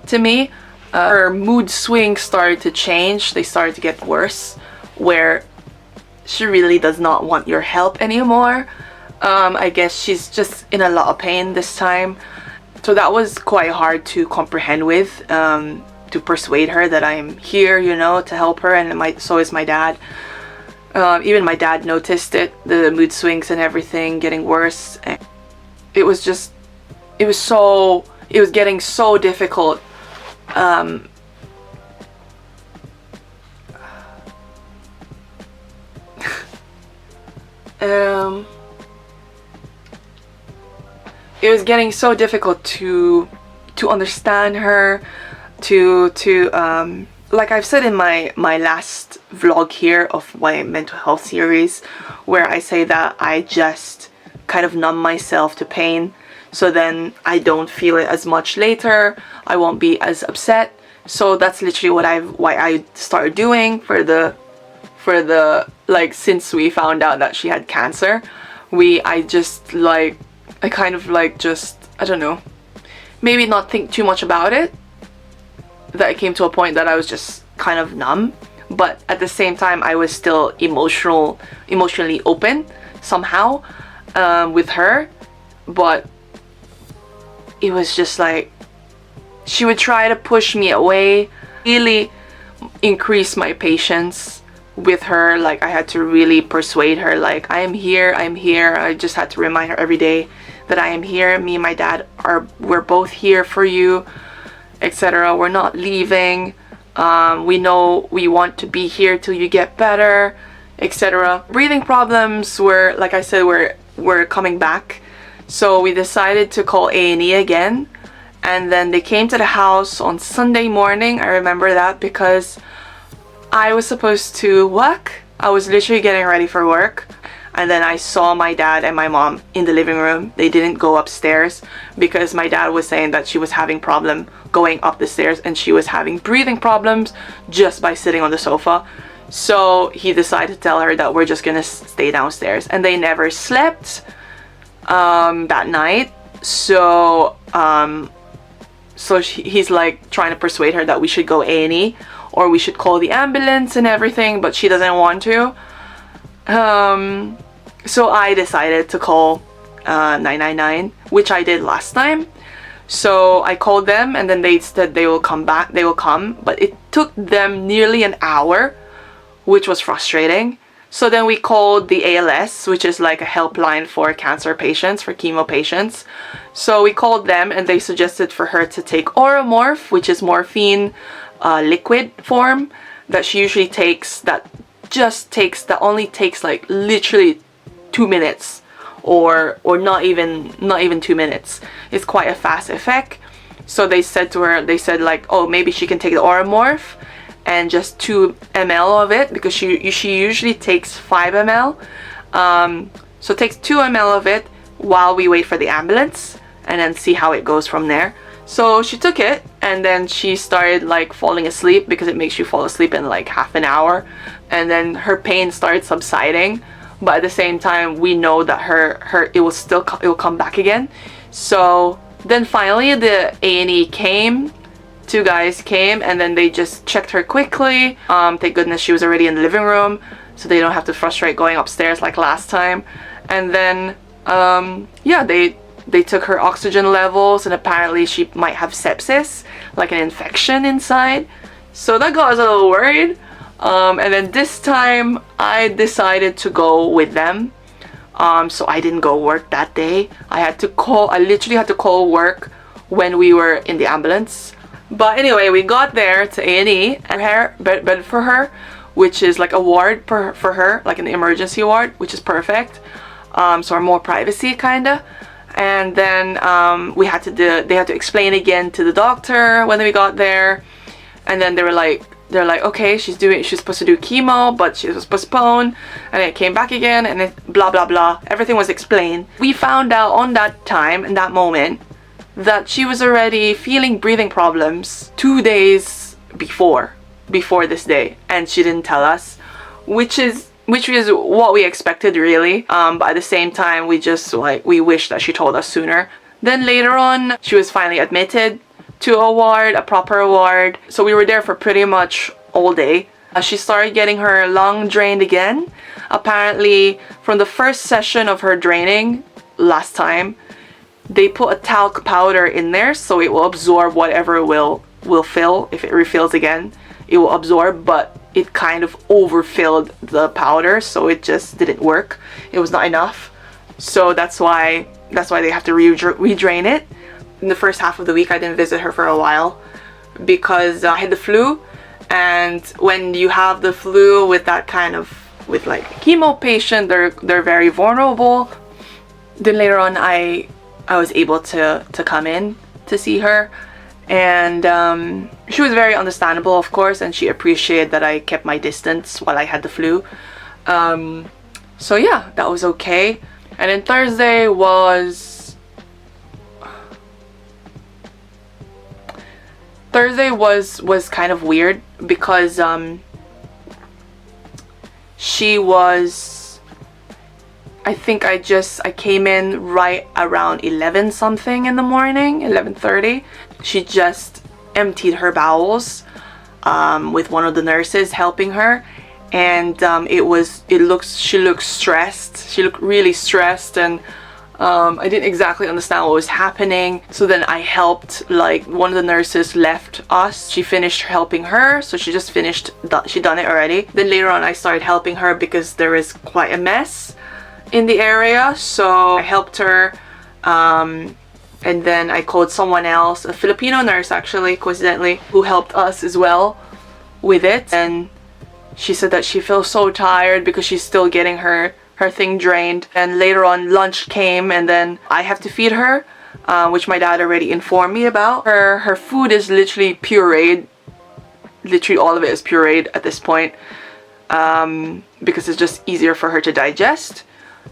to me. Her mood swings started to change. They started to get worse, where she really does not want your help anymore. I guess she's just in a lot of pain this time. So that was quite hard to comprehend with, to persuade her that I'm here, to help her, and so is my dad. Even my dad noticed it, the mood swings and everything getting worse. And it was getting so difficult. It was getting so difficult to understand her, like I've said in my last vlog here of my mental health series, where I say that I just kind of numb myself to pain, so then I don't feel it as much later. I won't be as upset. So that's literally why I started doing for the since we found out that she had cancer. I don't know, maybe not think too much about it, that it came to a point that I was just kind of numb, but at the same time I was still emotionally open somehow with her. But it was just like she would try to push me away, really increase my patience with her. Like I had to really persuade her, like I'm here. I just had to remind her every day that I am here. Me and my dad we're both here for you, etc. We're not leaving. We know we want to be here till you get better, etc. Breathing problems were, like I said, were coming back. So we decided to call A&E again, and then they came to the house on Sunday morning. I remember that because I was supposed to work. I was literally getting ready for work. And then I saw my dad and my mom in the living room. They didn't go upstairs because my dad was saying that she was having problem going up the stairs and she was having breathing problems just by sitting on the sofa. So he decided to tell her that we're just gonna stay downstairs, and they never slept that night. So he's like trying to persuade her that we should go A&E or we should call the ambulance and everything, but she doesn't want to. So I decided to call 999, which I did last time. So I called them, and then they said they will come back. They will come, but it took them nearly an hour, which was frustrating. So then we called the ALS, which is like a helpline for cancer patients, for chemo patients. So we called them, and they suggested for her to take Oromorph, which is morphine liquid form that she usually takes, that only takes like literally 2 minutes, or not even 2 minutes. It's quite a fast effect. So they said to her, like, oh, maybe she can take the Oromorph and just 2 ml of it, because she usually takes 5 ml. So takes 2 ml of it while we wait for the ambulance, and then see how it goes from there. So she took it, and then she started like falling asleep, because it makes you fall asleep in like half an hour, and then her pain started subsiding. But at the same time, we know that it will come back again. So then finally the A&E came. 2 guys came, and then they just checked her quickly. Thank goodness she was already in the living room, so they don't have to frustrate going upstairs like last time. And then yeah, they took her oxygen levels, and apparently she might have sepsis, like an infection inside. So that got us a little worried. And then this time I decided to go with them. So I didn't go work that day. I literally had to call work when we were in the ambulance. But anyway, we got there to A&E, and bed for her, which is like a ward for her, like an emergency ward, which is perfect. So more privacy kinda. And then they had to explain again to the doctor when we got there. And then they're like, okay, she's supposed to do chemo, but she was postponed, and it came back again, and it blah blah blah. Everything was explained. We found out on that time, in that moment, that she was already feeling breathing problems 2 days before this day, and she didn't tell us, which is what we expected, really. But at the same time, we wish that she told us sooner. Then later on, she was finally admitted to a proper ward. So we were there for pretty much all day. She started getting her lung drained again. Apparently, from the first session of her draining last time, they put a talc powder in there, so it will absorb whatever will fill. If it refills again, it will absorb, but it kind of overfilled the powder, so it just didn't work. It was not enough. So that's why they have to redrain it. In the first half of the week, I didn't visit her for a while because I had the flu, and when you have the flu with like chemo patient, they're very vulnerable. Then later on, I was able to come in to see her, and she was very understandable, of course, and she appreciated that I kept my distance while I had the flu. So yeah, that was okay. And then Thursday was kind of weird because she was, I think I came in right around 11 something in the morning, 11:30. She just emptied her bowels with one of the nurses helping her, and she looked stressed. She looked really stressed, and I didn't exactly understand what was happening. So then I helped, like one of the nurses left us. She finished helping her, so she just finished, she done it already. Then later on I started helping her because there is quite a mess in the area, so I helped her, and then I called someone else, a Filipino nurse actually, coincidentally, who helped us as well with it. And she said that she feels so tired because she's still getting her thing drained. And later on lunch came, and then I have to feed her, which my dad already informed me about. Her food is literally pureed. Literally all of it is pureed at this point, because it's just easier for her to digest.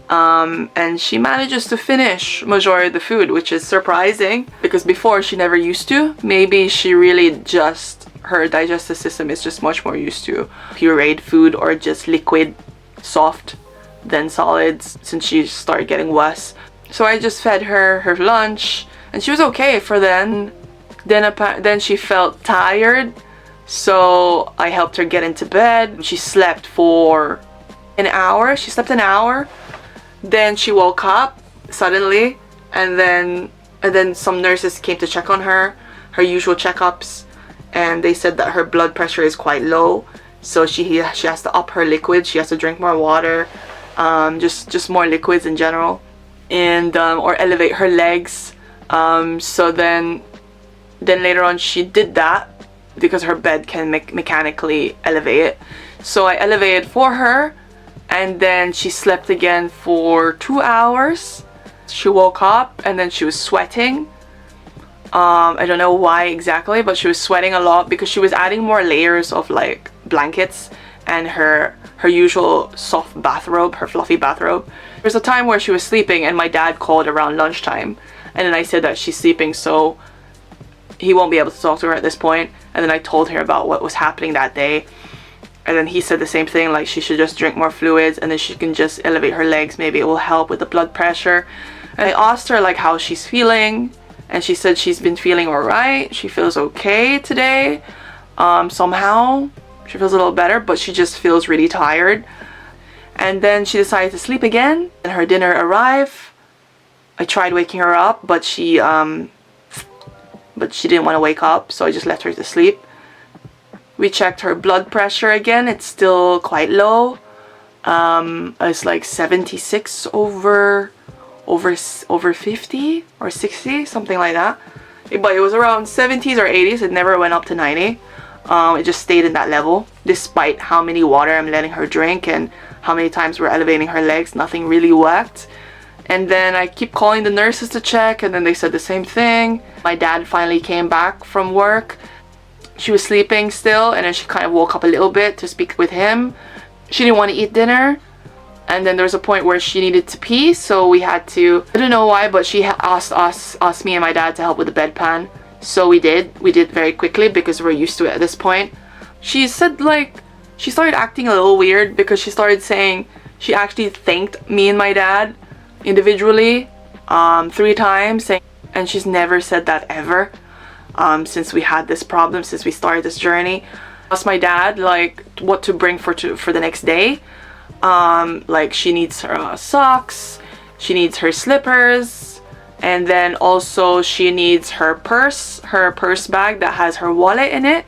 And she manages to finish majority of the food, which is surprising because before she never used to. Maybe she really just, her digestive system is just much more used to pureed food or just liquid, soft, than solids since she started getting worse. So I just fed her her lunch and she was okay for then. Then she felt tired, so I helped her get into bed. She slept for an hour. She slept an hour. Then she woke up suddenly, and then some nurses came to check on her usual checkups, and they said that her blood pressure is quite low, so she has to up her liquids. She has to drink more water, just more liquids in general, and or elevate her legs. So then later on she did that because her bed can mechanically elevate it. So I elevated for her, and then she slept again for 2 hours. She woke up and then she was sweating. I don't know why exactly, but she was sweating a lot because she was adding more layers of like blankets and her usual soft bathrobe, her fluffy bathrobe. There was a time where she was sleeping and my dad called around lunchtime, and then I said that she's sleeping, so he won't be able to talk to her at this point. And then I told her about what was happening that day, and then he said the same thing, like she should just drink more fluids and then she can just elevate her legs, maybe it will help with the blood pressure. And I asked her like how she's feeling, and she said she's been feeling alright, she feels okay today. Somehow she feels a little better, but she just feels really tired. And then she decided to sleep again, and her dinner arrived. I tried waking her up, but she didn't want to wake up, so I just left her to sleep. We checked her blood pressure again. It's still quite low. It's like 76 over 50 or 60, something like that. But it was around 70s or 80s. It never went up to 90. It just stayed in that level, despite how many water I'm letting her drink and how many times we're elevating her legs. Nothing really worked. And then I keep calling the nurses to check, and then they said the same thing. My dad finally came back from work. She was sleeping still, and then she kind of woke up a little bit to speak with him. She didn't want to eat dinner, and then there was a point where she needed to pee, so we had to, I don't know why, but she asked me and my dad to help with the bedpan. So we did very quickly because we're used to it at this point. She said like, she started acting a little weird because she started saying she actually thanked me and my dad individually 3 times, and she's never said that ever since we had this problem, since we started this journey. I asked my dad like what to bring for the next day. Like she needs her socks, she needs her slippers, and then also she needs her purse bag that has her wallet in it,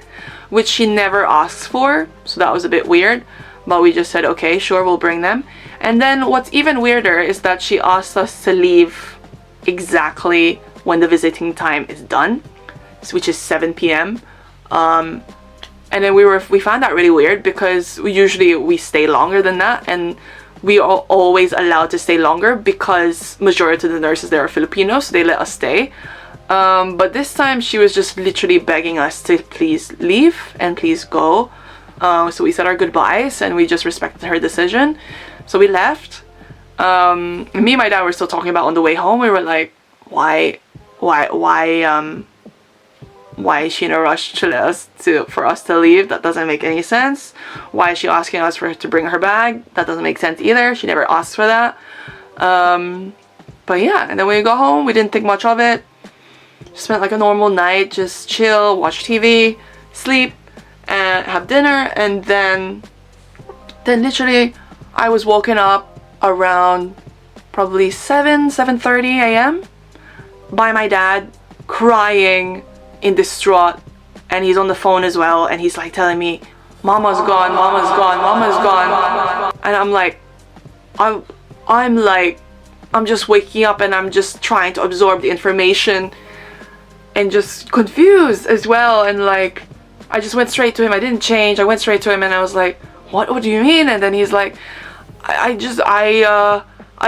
which she never asks for, so that was a bit weird, but we just said okay, sure, we'll bring them. And then what's even weirder is that she asked us to leave exactly when the visiting time is done, which is 7 p.m. And then we found that really weird because we stay longer than that, and we are always allowed to stay longer because majority of the nurses there are Filipino, so they let us stay. But this time she was just literally begging us to please leave and please go. So we said our goodbyes and we just respected her decision. So we left. Me and my dad were still talking about on the way home. We were like, why is she in a rush for us to leave? That doesn't make any sense. Why is she asking us to bring her bag? That doesn't make sense either. She never asked for that. But yeah, and then when we got home, we didn't think much of it. Spent like a normal night, just chill, watch TV, sleep, and have dinner. And then literally I was woken up around probably 7:30 a.m. by my dad crying in distraught, and he's on the phone as well, and he's like telling me mama's gone, mama's gone, mama's gone. And I'm like, I'm just waking up and I'm just trying to absorb the information and just confused as well. And like I just went straight to him. I didn't change. I went straight to him and I was like, what do you mean? And then he's like, I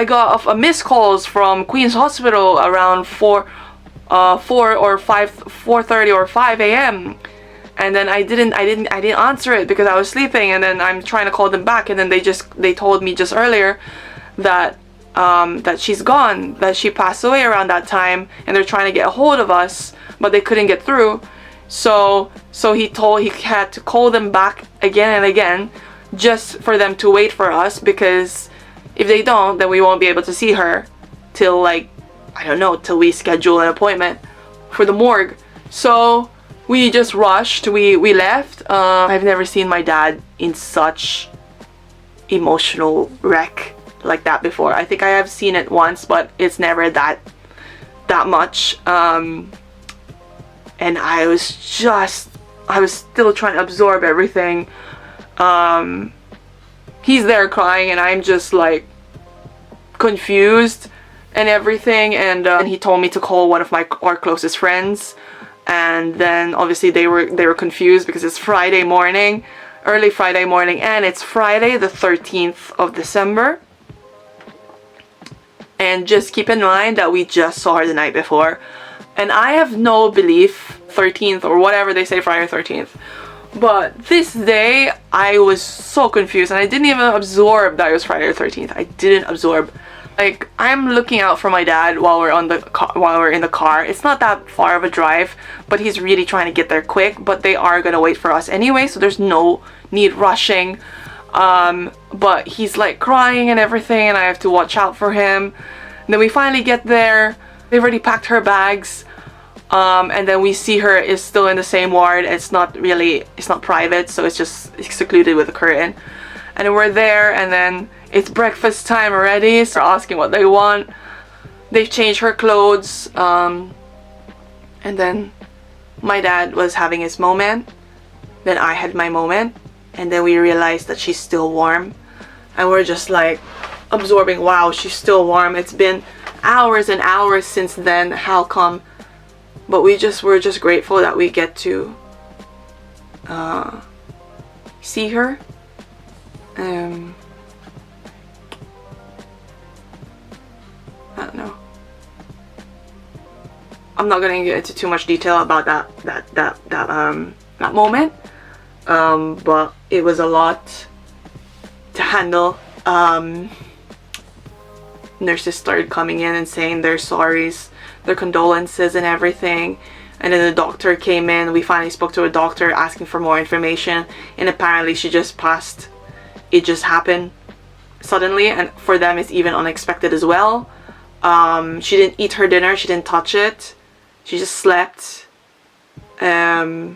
got a missed calls from Queen's Hospital around 4:30 or 5 a.m. and then I didn't answer it because I was sleeping, and then I'm trying to call them back, and then they told me just earlier that that she's gone, that she passed away around that time, and they're trying to get a hold of us, but they couldn't get through. So he had to call them back again and again just for them to wait for us, because if they don't, then we won't be able to see her till, like, I don't know, till we schedule an appointment for the morgue. So we just rushed, we left. I've never seen my dad in such emotional wreck like that before. I think I have seen it once, but it's never that much. And I was still trying to absorb everything. He's there crying, and I'm just like confused and everything. And he told me to call one of our closest friends, and then obviously they were confused because it's Friday morning, early Friday morning, and it's Friday the 13th of December. And just keep in mind that we just saw her the night before, and I have no belief 13th or whatever they say, Friday 13th. But this day I was so confused, and I didn't even absorb that it was Friday the 13th. I didn't absorb. Like, I'm looking out for my dad while we're in the car. It's not that far of a drive, but he's really trying to get there quick. But they are gonna wait for us anyway, so there's no need rushing. But he's like crying and everything, and I have to watch out for him. And then we finally get there. They've already packed her bags. And then we see her is still in the same ward. It's not private, so it's just secluded with a curtain. And then we're there, and then it's breakfast time already, so they're asking what they want. They've changed her clothes. And then my dad was having his moment. Then I had my moment. And then we realized that she's still warm. And we're just like absorbing, wow, she's still warm. It's been hours and hours since then. How come? But we're just grateful that we get to see her. I don't know. I'm not gonna get into too much detail about that moment. But it was a lot to handle. Nurses started coming in and saying their sorries, their condolences and everything. And then the doctor came in. We finally spoke to a doctor asking for more information, and apparently she just passed. It just happened suddenly, and for them it's even unexpected as well. She didn't eat her dinner, she didn't touch it, she just slept. And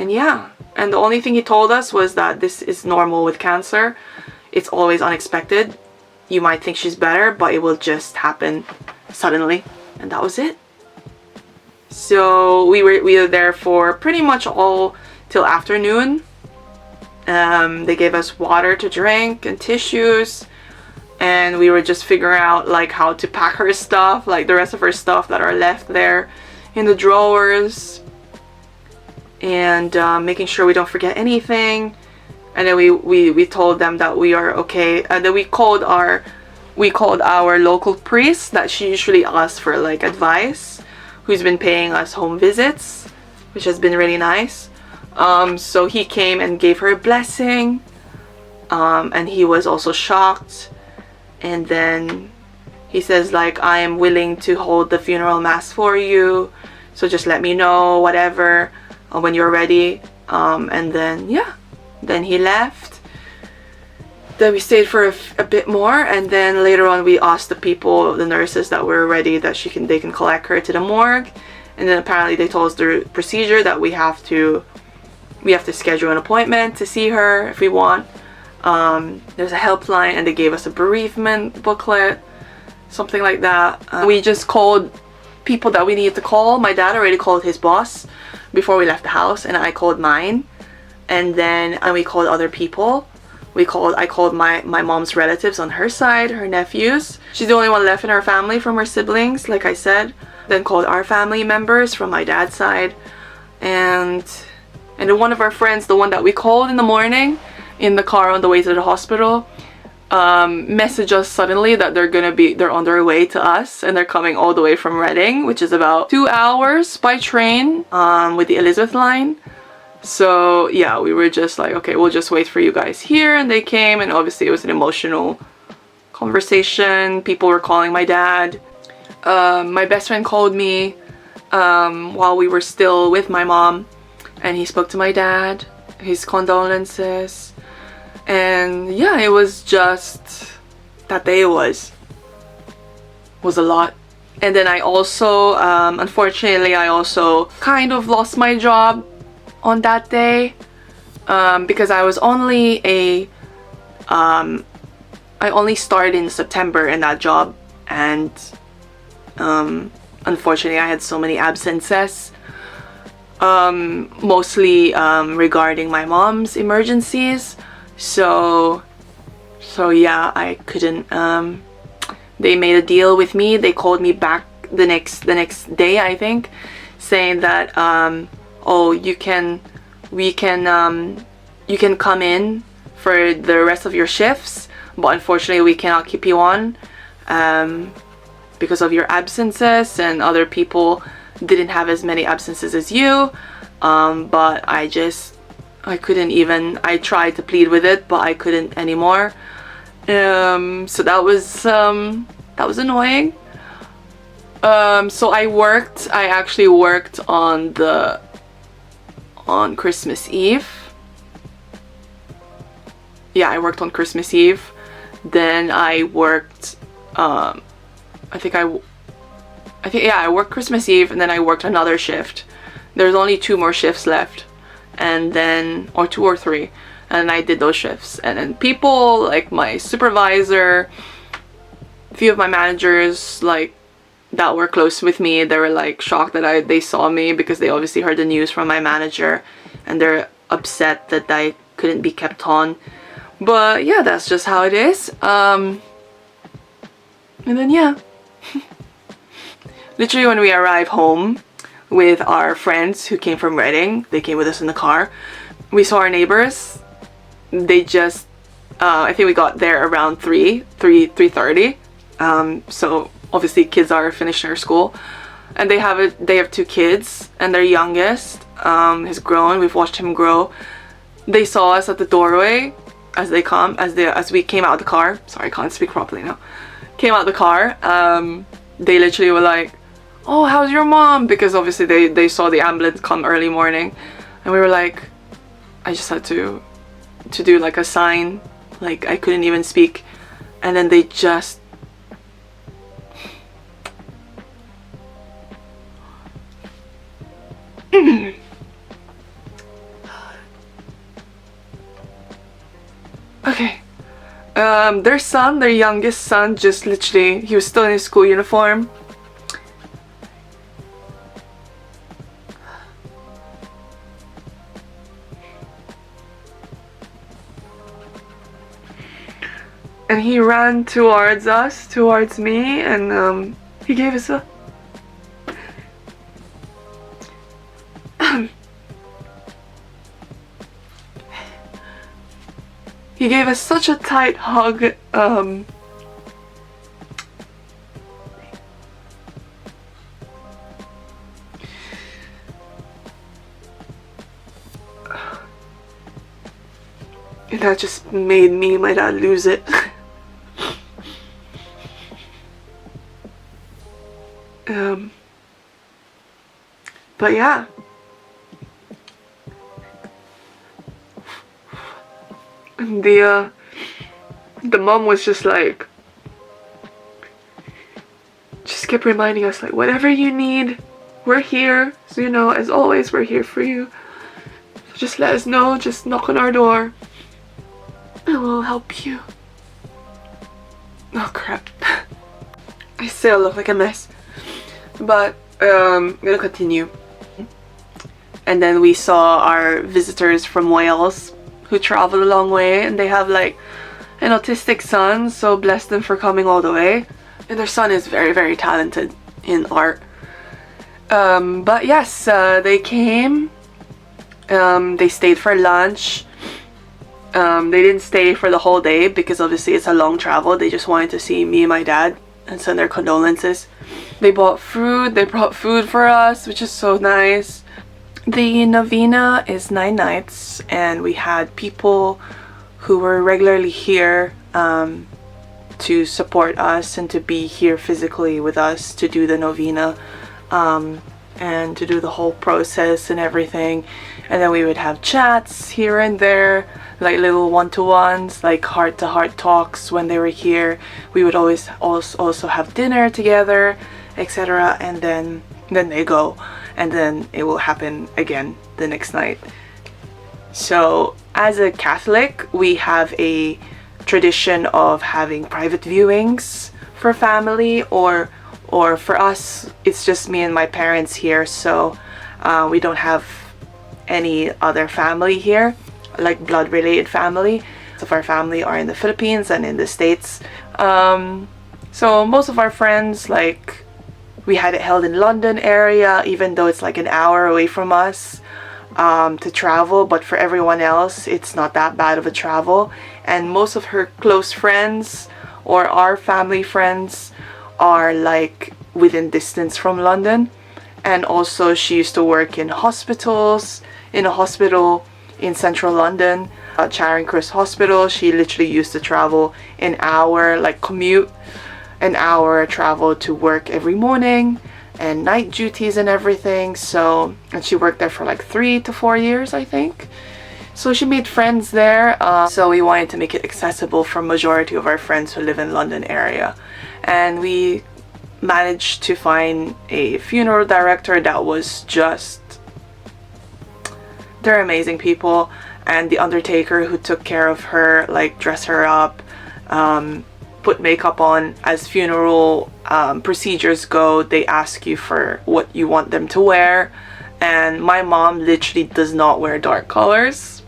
yeah, and the only thing he told us was that this is normal with cancer. It's always unexpected. You might think she's better, but it will just happen suddenly. And that was it. So we were there for pretty much all till afternoon. They gave us water to drink and tissues, and we were just figuring out like how to pack her stuff, like the rest of her stuff that are left there in the drawers, and making sure we don't forget anything. And then we told them that we are okay. And then we called our local priest that she usually asks for like advice, who's been paying us home visits, which has been really nice. So he came and gave her a blessing, and he was also shocked. And then he says like, I am willing to hold the funeral mass for you, so just let me know whatever when you're ready. And then yeah, then he left. Then we stayed for a bit more, and then later on we asked the nurses that were ready that they can collect her to the morgue. And then apparently they told us the procedure that we have to schedule an appointment to see her if we want. There's a helpline, and they gave us a bereavement booklet, something like that. We just called people that we needed to call. My dad already called his boss before we left the house, and I called mine. And then we called other people. I called my mom's relatives on her side, her nephews. She's the only one left in her family from her siblings, like I said. Then called our family members from my dad's side. And then one of our friends, the one that we called in the morning in the car on the way to the hospital, messaged us suddenly that they're on their way to us, and they're coming all the way from Reading, which is about 2 hours by train with the Elizabeth line. So yeah, we were just like, okay, we'll just wait for you guys here. And they came, and obviously it was an emotional conversation. People were calling my dad. My best friend called me while we were still with my mom, and he spoke to my dad, his condolences. And yeah, it was just, that day was a lot. And then I also, unfortunately, I also kind of lost my job on that day, because I was only I only started in September in that job, and unfortunately I had so many absences, mostly regarding my mom's emergencies. So yeah, I couldn't, they made a deal with me. They called me back the next day, I think, saying that oh, you can come in for the rest of your shifts, but unfortunately we cannot keep you on because of your absences, and other people didn't have as many absences as you. But I couldn't even, I tried to plead with it, but I couldn't anymore. So that was annoying. So I actually worked on Christmas Eve. Yeah, I worked on Christmas Eve. Then I worked, I worked Christmas Eve, and then I worked another shift. There's only 2 more shifts left, and then, or 2 or 3, and I did those shifts. And then people, like my supervisor, a few of my managers, like, that were close with me, they were like shocked that they saw me, because they obviously heard the news from my manager, and they're upset that I couldn't be kept on. But yeah, that's just how it is. And then yeah, literally when we arrived home with our friends who came from Reading, they came with us in the car. We saw our neighbors. They just, I think we got there around 3:30. So obviously kids are finishing their school, and they have 2 kids, and their youngest has grown. We've watched him grow. They saw us at the doorway as we came out of the car. Sorry, I can't speak properly now. Came out of the car. They literally were like, "Oh, how's your mom?" Because obviously they saw the ambulance come early morning, and we were like, I just had to do like a sign, like I couldn't even speak, and then they just okay. Their youngest son, just literally, he was still in his school uniform. And he ran towards me, and he gave us a he gave us such a tight hug. And that just made me and my dad lose it. But yeah. And the mom was just like, just kept reminding us, like, whatever you need, we're here. So, you know, as always, we're here for you. So just let us know, just knock on our door, and we'll help you. Oh crap. I still look like a mess. But I'm gonna continue. And then we saw our visitors from Wales who traveled a long way, and they have like an autistic son, so bless them for coming all the way. And their son is very, very talented in art. But yes, they came. They stayed for lunch. They didn't stay for the whole day because obviously it's a long travel. They just wanted to see me and my dad and send their condolences. They bought food. They brought food for us, which is so nice. The novena is 9 nights, and we had people who were regularly here to support us and to be here physically with us to do the novena, and to do the whole process and everything. And then we would have chats here and there, like little one-to-ones, like heart-to-heart talks when they were here. We would always also have dinner together, etc. And then they go, and then it will happen again the next night. So as a Catholic, we have a tradition of having private viewings for family, or for us, it's just me and my parents here, so we don't have any other family here, like blood-related family. Most of our family are in the Philippines and in the States. So most of our friends, like, we had it held in London area, even though it's like an hour away from us to travel, but for everyone else it's not that bad of a travel. And most of her close friends, or our family friends, are like within distance from London. And also she used to work in hospitals, in a hospital in central London, Charing Cross Hospital. She literally used to travel an hour, like commute an hour travel to work every morning, and night duties and everything. So, and she worked there for like 3 to 4 years, I think. So she made friends there. So we wanted to make it accessible for majority of our friends who live in London area. And we managed to find a funeral director that was just, they're amazing people. And the undertaker who took care of her, like dress her up, put makeup on. As funeral procedures go, they ask you for what you want them to wear, and my mom literally does not wear dark colors.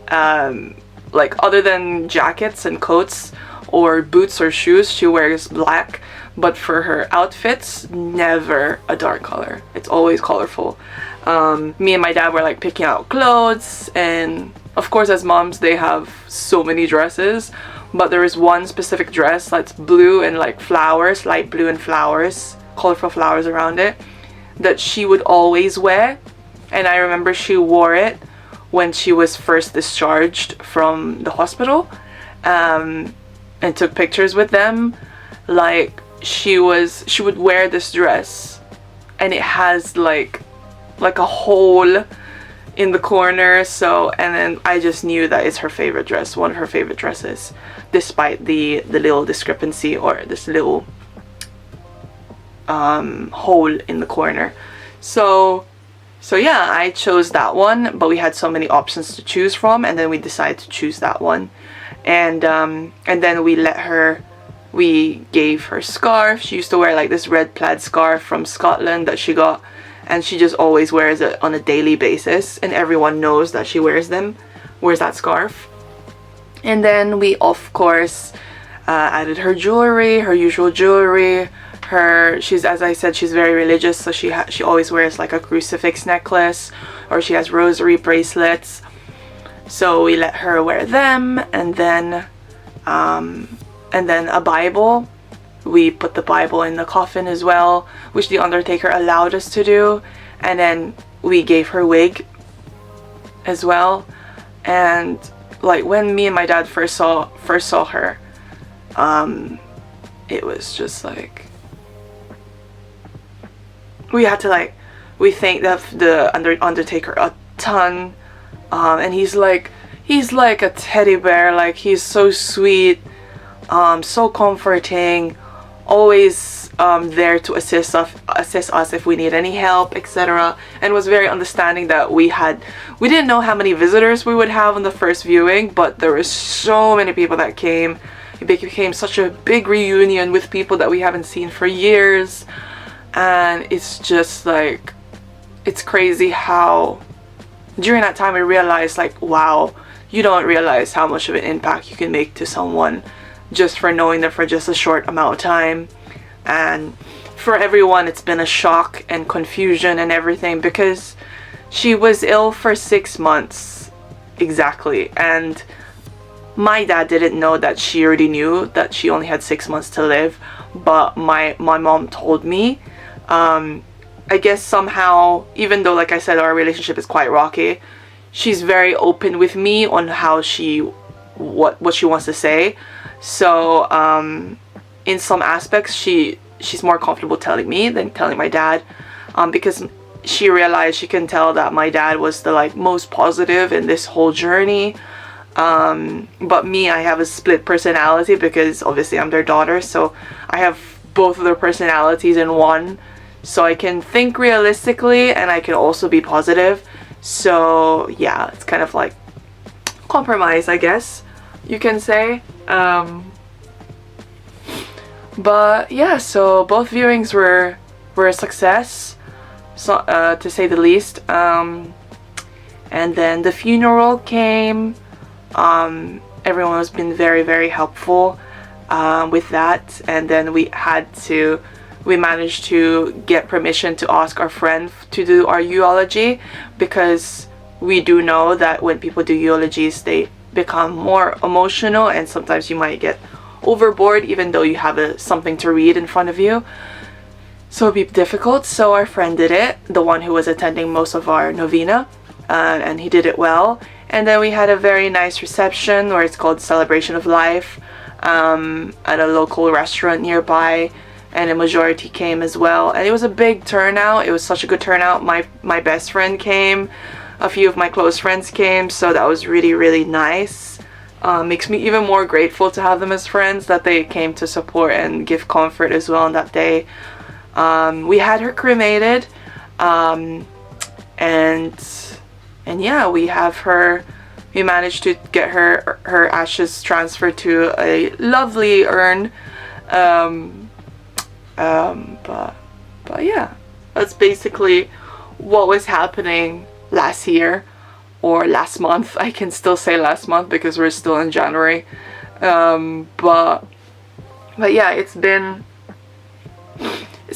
Like, other than jackets and coats or boots or shoes, she wears black, but for her outfits, never a dark color. It's always colorful. Me and my dad were like picking out clothes, and of course as moms they have so many dresses, but there is one specific dress that's blue and like flowers, light blue and flowers, colorful flowers around it, that she would always wear. And I remember she wore it when she was first discharged from the hospital, and took pictures with them. Like, she would wear this dress, and it has like a hole in the corner. So, and then I just knew that it's her favorite dress, one of her favorite dresses, despite the little discrepancy, or this little hole in the corner. So yeah, I chose that one, but we had so many options to choose from, and then we decided to choose that one. And then we gave her scarf. She used to wear like this red plaid scarf from Scotland that she got, and she just always wears it on a daily basis, and everyone knows that she wears that scarf. And then we of course added her jewelry, her usual jewelry. She's, as I said, she's very religious, so she always wears like a crucifix necklace, or she has rosary bracelets. So we let her wear them, and then a Bible. We put the Bible in the coffin as well, which the undertaker allowed us to do. And then we gave her wig as well. And like, when me and my dad first saw her, it was just like, we had to like, we thanked the undertaker a ton. And he's like a teddy bear. Like, he's so sweet, so comforting, always there to assist us if we need any help, etc. And was very understanding that we didn't know how many visitors we would have on the first viewing, but there were so many people that came. It became such a big reunion with people that we haven't seen for years. And it's just like, it's crazy how during that time I realized, like, wow, you don't realize how much of an impact you can make to someone just for knowing them for just a short amount of time. And for everyone, it's been a shock and confusion and everything, because she was ill for 6 months exactly, and my dad didn't know that. She already knew that she only had 6 months to live, but my mom told me I guess somehow, even though like I said our relationship is quite rocky, she's very open with me on how what she wants to say. So in some aspects she's more comfortable telling me than telling my dad, because she realized, she can tell that my dad was the like most positive in this whole journey. But me, I have a split personality because obviously I'm their daughter, so I have both of their personalities in one. So I can think realistically and I can also be positive. So yeah, it's kind of like compromise, I guess you can say. But yeah, so both viewings were a success, so to say the least. And then the funeral came. Everyone has been very, very helpful with that. And then we managed to get permission to ask our friend to do our eulogy, because we do know that when people do eulogies, they become more emotional and sometimes you might get overboard even though you have something to read in front of you. So it'd be difficult. So our friend did it, the one who was attending most of our novena, and he did it well. And then we had a very nice reception, where it's called Celebration of Life, at a local restaurant nearby, and a majority came as well. And it was a big turnout. It was such a good turnout. My best friend came, a few of my close friends came, so that was really, really nice. Makes me even more grateful to have them as friends, that they came to support and give comfort as well on that day. We had her cremated, and yeah, we managed to get her ashes transferred to a lovely urn. But yeah, that's basically what was happening last year, or last month. I can still say last month because we're still in January. But yeah, it's been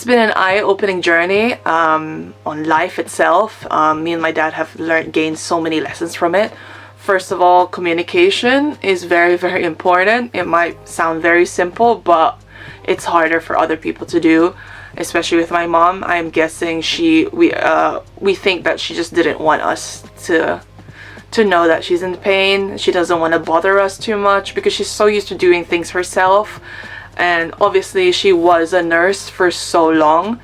an eye-opening journey on life itself. Me and my dad have gained so many lessons from it. First of all, communication is very, very important. It might sound very simple, but it's harder for other people to do, especially with my mom. I'm guessing we think that she just didn't want us to know that she's in pain. She doesn't want to bother us too much because she's so used to doing things herself. And obviously she was a nurse for so long.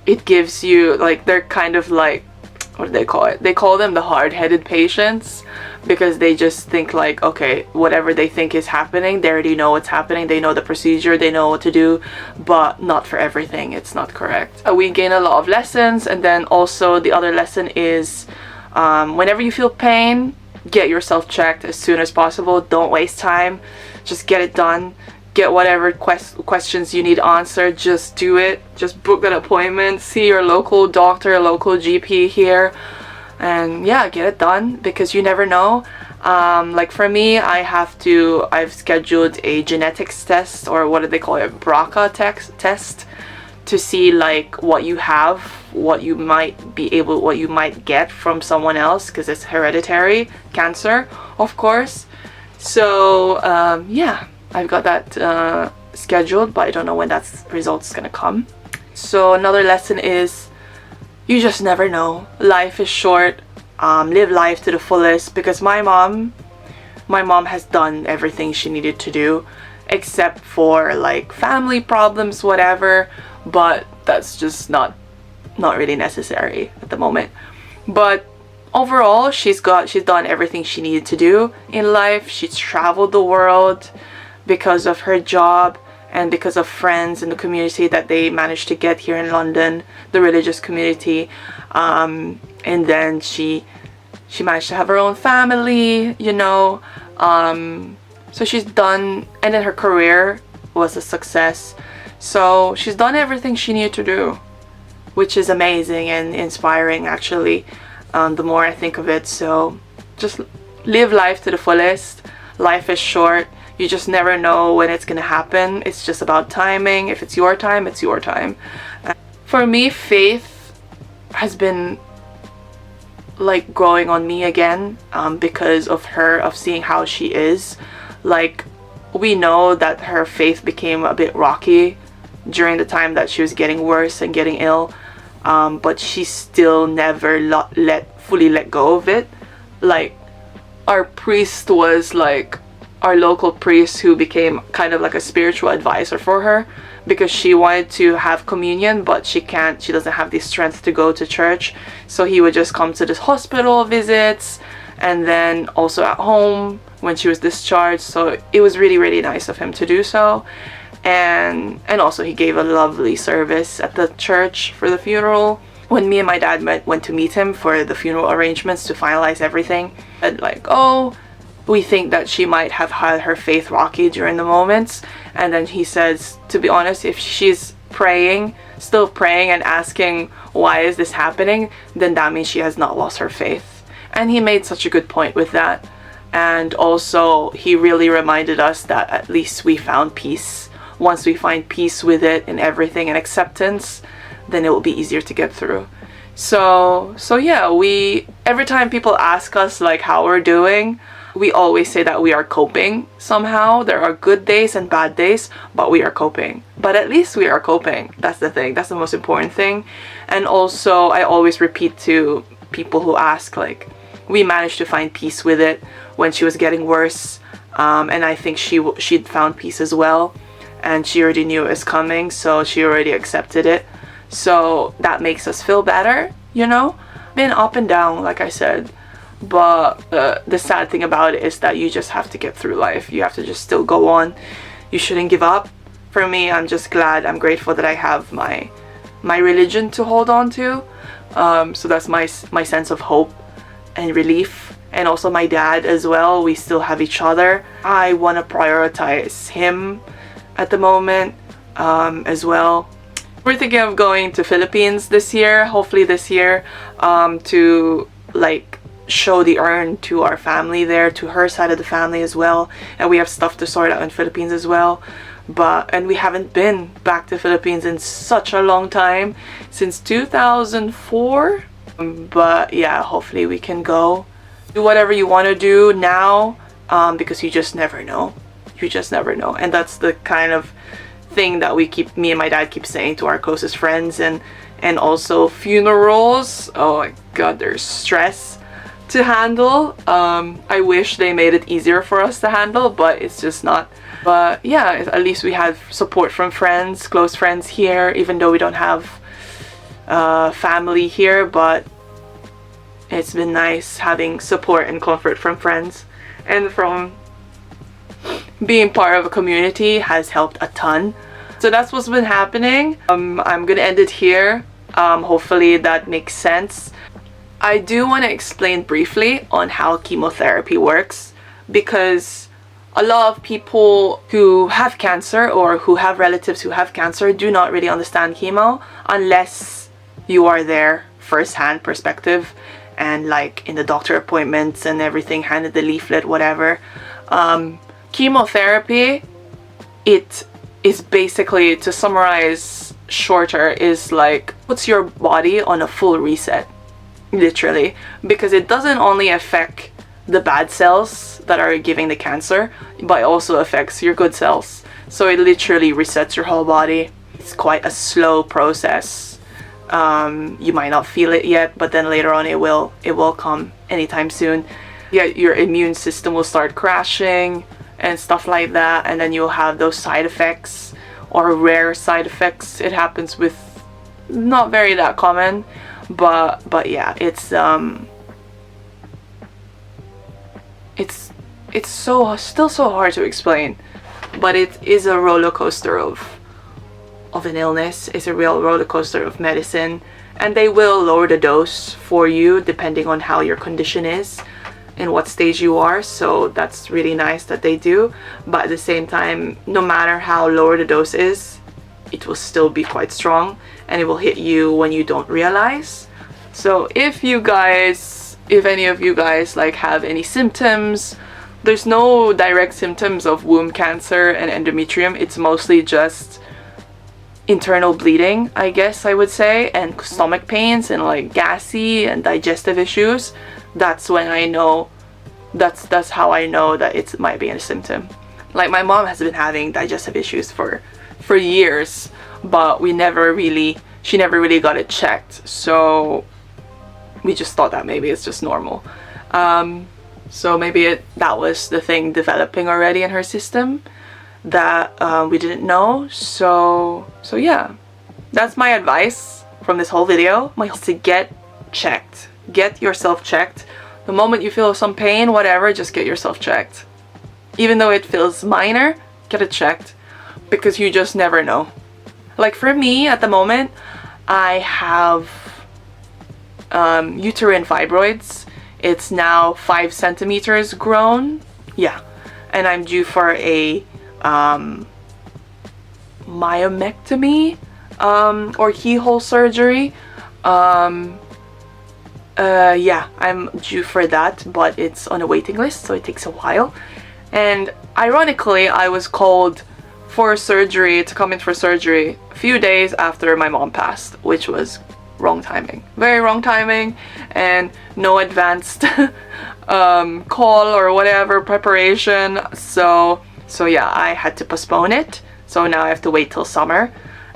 It gives you, like, they're kind of like, what do they call it? They call them the hard-headed patients, because they just think like, okay, whatever they think is happening, they already know what's happening. They know the procedure, they know what to do, but not for everything. It's not correct. We gain a lot of lessons. And then also the other lesson is, whenever you feel pain, get yourself checked as soon as possible. Don't waste time. Just get it done. Get whatever questions you need answered. Just do it. Just book that appointment. See your local doctor, local GP here. And yeah, get it done, because you never know. Like for me, I've scheduled a genetics test, or what do they call it? BRCA test, to see like what you have, what you might get from someone else, because it's hereditary cancer, of course. So yeah, I've got that scheduled, but I don't know when that result's gonna come. So another lesson is, you just never know. Life is short. Live life to the fullest, because my mom has done everything she needed to do, except for like family problems, whatever, but that's just not really necessary at the moment. But overall, she's done everything she needed to do in life. She's traveled the world because of her job and because of friends in the community that they managed to get here in London, the religious community. And then she managed to have her own family, you know. So she's done, and then her career was a success. So she's done everything she needed to do, which is amazing and inspiring, actually, the more I think of it. So just live life to the fullest. Life is short. You just never know when it's gonna happen. It's just about timing. If it's your time, it's your time. For me, faith has been like growing on me again, because of seeing how she is. Like, we know that her faith became a bit rocky during the time that she was getting worse and getting ill, but she still never fully let go of it. Like, our priest was like our local priest, who became kind of like a spiritual advisor for her, because she wanted to have communion, but she doesn't have the strength to go to church. So he would just come to the hospital visits, and then also at home when she was discharged. So it was really, really nice of him to do so. And also he gave a lovely service at the church for the funeral. When me and my dad went to meet him for the funeral arrangements to finalize everything, and like, oh, we think that she might have had her faith rocky during the moments. And then he says, to be honest, if she's still praying and asking why is this happening, then that means she has not lost her faith. And he made such a good point with that. And also he really reminded us that at least we found peace. Once we find peace with it and everything and acceptance, then it will be easier to get through. So yeah, every time people ask us like how we're doing, we always say that we are coping somehow. There are good days and bad days, but we are coping. But at least we are coping. That's the thing. That's the most important thing. And also, I always repeat to people who ask, like, we managed to find peace with it when she was getting worse. And I think she'd found peace as well. And she already knew it was coming, so she already accepted it. So that makes us feel better, you know? Been up and down, like I said. But the sad thing about it is that you just have to get through life. You have to just still go on. You shouldn't give up. For me, I'm just I'm grateful that I have my religion to hold on to. So that's my sense of hope and relief. And also my dad as well. We still have each other. I want to prioritize him at the moment as well. We're thinking of going to Philippines this year, hopefully this year, to like show the urn to our family there, to her side of the family as well. And we have stuff to sort out in Philippines as well. And we haven't been back to Philippines in such a long time, since 2004. But yeah, hopefully we can go. Do whatever you want to do now, because you just never know. You just never know. And that's the kind of thing that me and my dad keep saying to our closest friends. And also funerals, oh my god, there's stress to handle. I wish they made it easier for us to handle, but it's just not. But yeah, at least we have support from friends, close friends here, even though we don't have family here. But it's been nice having support and comfort from friends, and from being part of a community has helped a ton. So that's what's been happening. I'm gonna end it here. Hopefully that makes sense. I do want to explain briefly on how chemotherapy works, because a lot of people who have cancer or who have relatives who have cancer do not really understand chemo unless you are there first-hand perspective, and like in the doctor appointments and everything, handed the leaflet, whatever. Chemotherapy, it is basically, to summarize shorter, is like puts your body on a full reset, literally, because it doesn't only affect the bad cells that are giving the cancer, but it also affects your good cells. So it literally resets your whole body. It's quite a slow process. You might not feel it yet, but then later on it will come anytime soon. Yeah, your immune system will start crashing and stuff like that, and then you'll have those side effects, or rare side effects. It happens with, not very that common, but yeah, it's still so hard to explain. But it is a roller coaster of an illness. It's a real roller coaster of medicine, and they will lower the dose for you depending on how your condition is and what stage you are. So that's really nice that they do. But at the same time, no matter how lower the dose is, it will still be quite strong, and it will hit you when you don't realize. So if any of you guys like have any symptoms, there's no direct symptoms of womb cancer and endometrium. It's mostly just internal bleeding, I guess I would say, and stomach pains and like gassy and digestive issues. That's when I know, that's how I know that it might be a symptom. Like my mom has been having digestive issues for years, but she never really got it checked, so we just thought that maybe it's just normal. So maybe that was the thing developing already in her system that we didn't know. So yeah, that's my advice from this whole video. To get checked. Get yourself checked. The moment you feel some pain, whatever, just get yourself checked. Even though it feels minor, get it checked, because you just never know. Like for me at the moment, I have uterine fibroids. It's now 5 centimeters grown. Yeah. And I'm due for a myomectomy or keyhole surgery. Yeah, I'm due for that, but it's on a waiting list, so it takes a while. And ironically, I was called for surgery, to come in for surgery, a few days after my mom passed, which was wrong timing. Very wrong timing, and no advanced call or whatever preparation. So yeah, I had to postpone it. So now I have to wait till summer.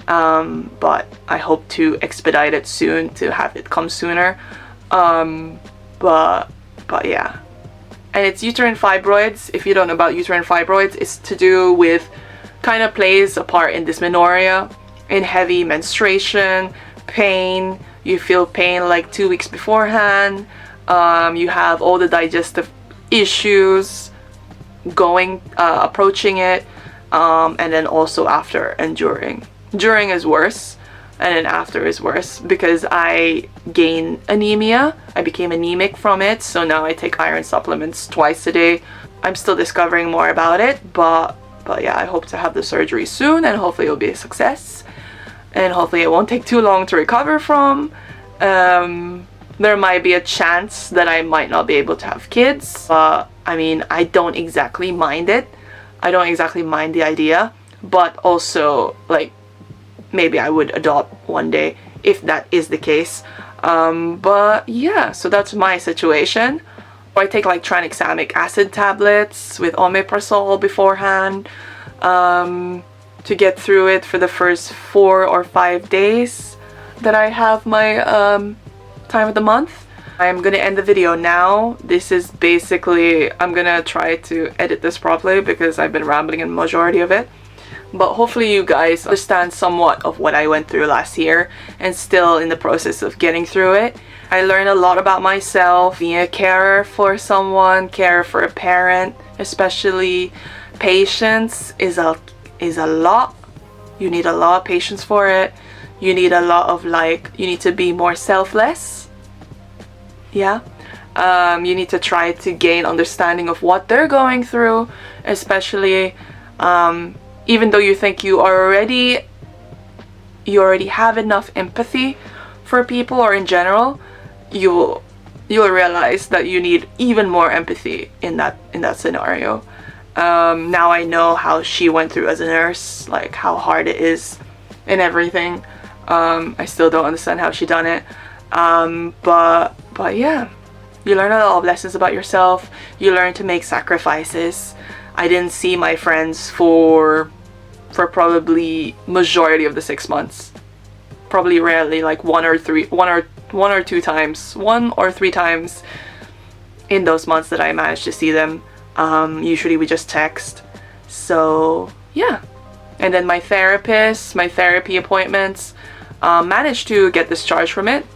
But I hope to expedite it soon, to have it come sooner. But yeah. And it's uterine fibroids. If you don't know about uterine fibroids, it's to do with, kind of plays a part in dysmenorrhea, in heavy menstruation, pain. You feel pain like 2 weeks beforehand. You have all the digestive issues approaching it, and then also after and during. During is worse, and then after is worse, because I gain anemia. I became anemic from it, so now I take iron supplements twice a day. I'm still discovering more about it, but yeah, I hope to have the surgery soon, and hopefully it'll be a success, and hopefully it won't take too long to recover from. There might be a chance that I might not be able to have kids, but I mean, I don't exactly mind it. I don't exactly mind the idea, but also, like, maybe I would adopt one day if that is the case. But yeah, so that's my situation. I take like tranexamic acid tablets with omeprazole beforehand to get through it for the first 4 or 5 days that I have my time of the month. I'm gonna end the video now. This is basically, I'm gonna try to edit this properly because I've been rambling in the majority of it. But hopefully you guys understand somewhat of what I went through last year, and still in the process of getting through it. I learned a lot about myself, being a carer for someone, carer for a parent, especially patience is a lot. You need a lot of patience for it. You need a lot of, like, you need to be more selfless. Yeah. You need to try to gain understanding of what they're going through, especially even though you think you already have enough empathy for people, or in general, you'll realize that you need even more empathy in that scenario. Now I know how she went through as a nurse, like how hard it is and everything. I still don't understand how she done it. But yeah, you learn a lot of lessons about yourself. You learn to make sacrifices. I didn't see my friends for probably majority of the 6 months. Probably rarely, like one or three times in those months that I managed to see them. Usually we just text. So yeah. And then my therapy appointments, managed to get discharged from it.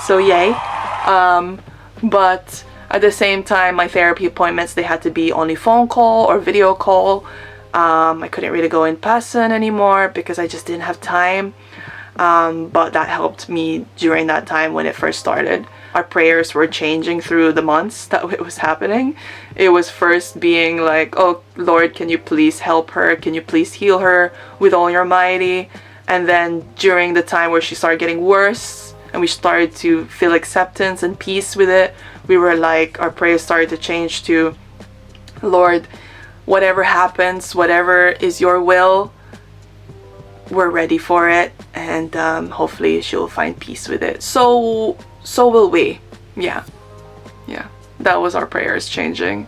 So yay. But at the same time, my therapy appointments, they had to be only phone call or video call. I couldn't really go in person anymore because I just didn't have time. But that helped me during that time when it first started. Our prayers were changing through the months that it was happening. It was first being like, oh Lord, can you please help her? Can you please heal her with all your mighty? And then during the time where she started getting worse and we started to feel acceptance and peace with it, we were like, our prayers started to change to, Lord, whatever happens, whatever is your will, we're ready for it, and hopefully she'll find peace with it. So will we. Yeah, that was our prayers changing.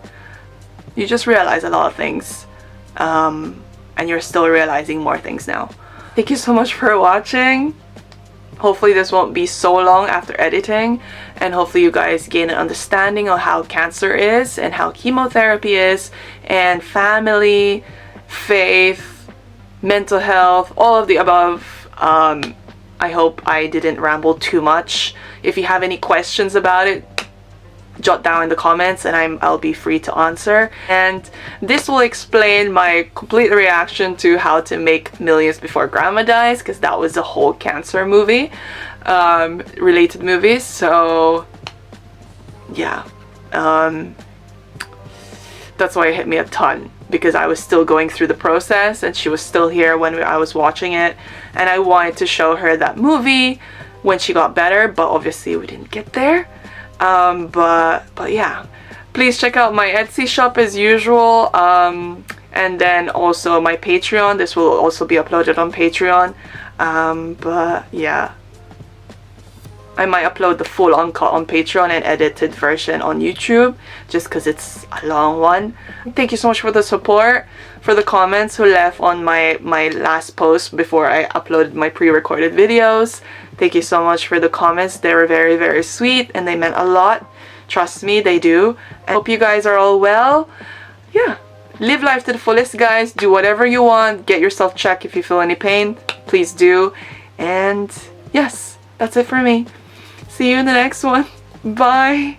You just realize a lot of things and you're still realizing more things now. Thank you so much for watching. Hopefully this won't be so long after editing, and hopefully you guys gain an understanding of how cancer is and how chemotherapy is, and family, faith, mental health, all of the above. I hope I didn't ramble too much. If you have any questions about it, jot down in the comments and I'll be free to answer. And this will explain my complete reaction to How to Make Millions Before Grandma Dies, because that was a whole cancer movie, related movies. So yeah, that's why it hit me a ton, because I was still going through the process and she was still here when I was watching it, and I wanted to show her that movie when she got better, but obviously we didn't get there. But yeah, please check out my Etsy shop as usual, and then also my Patreon. This will also be uploaded on Patreon. But yeah, I might upload the full uncut on Patreon and edited version on YouTube, just because it's a long one. Thank you so much for the support, for the comments who left on my last post before I uploaded my pre-recorded videos. Thank you so much for the comments. They were very, very sweet and they meant a lot. Trust me, they do. I hope you guys are all well. Yeah, live life to the fullest, guys. Do whatever you want. Get yourself checked if you feel any pain. Please do. And yes, that's it for me. See you in the next one. Bye.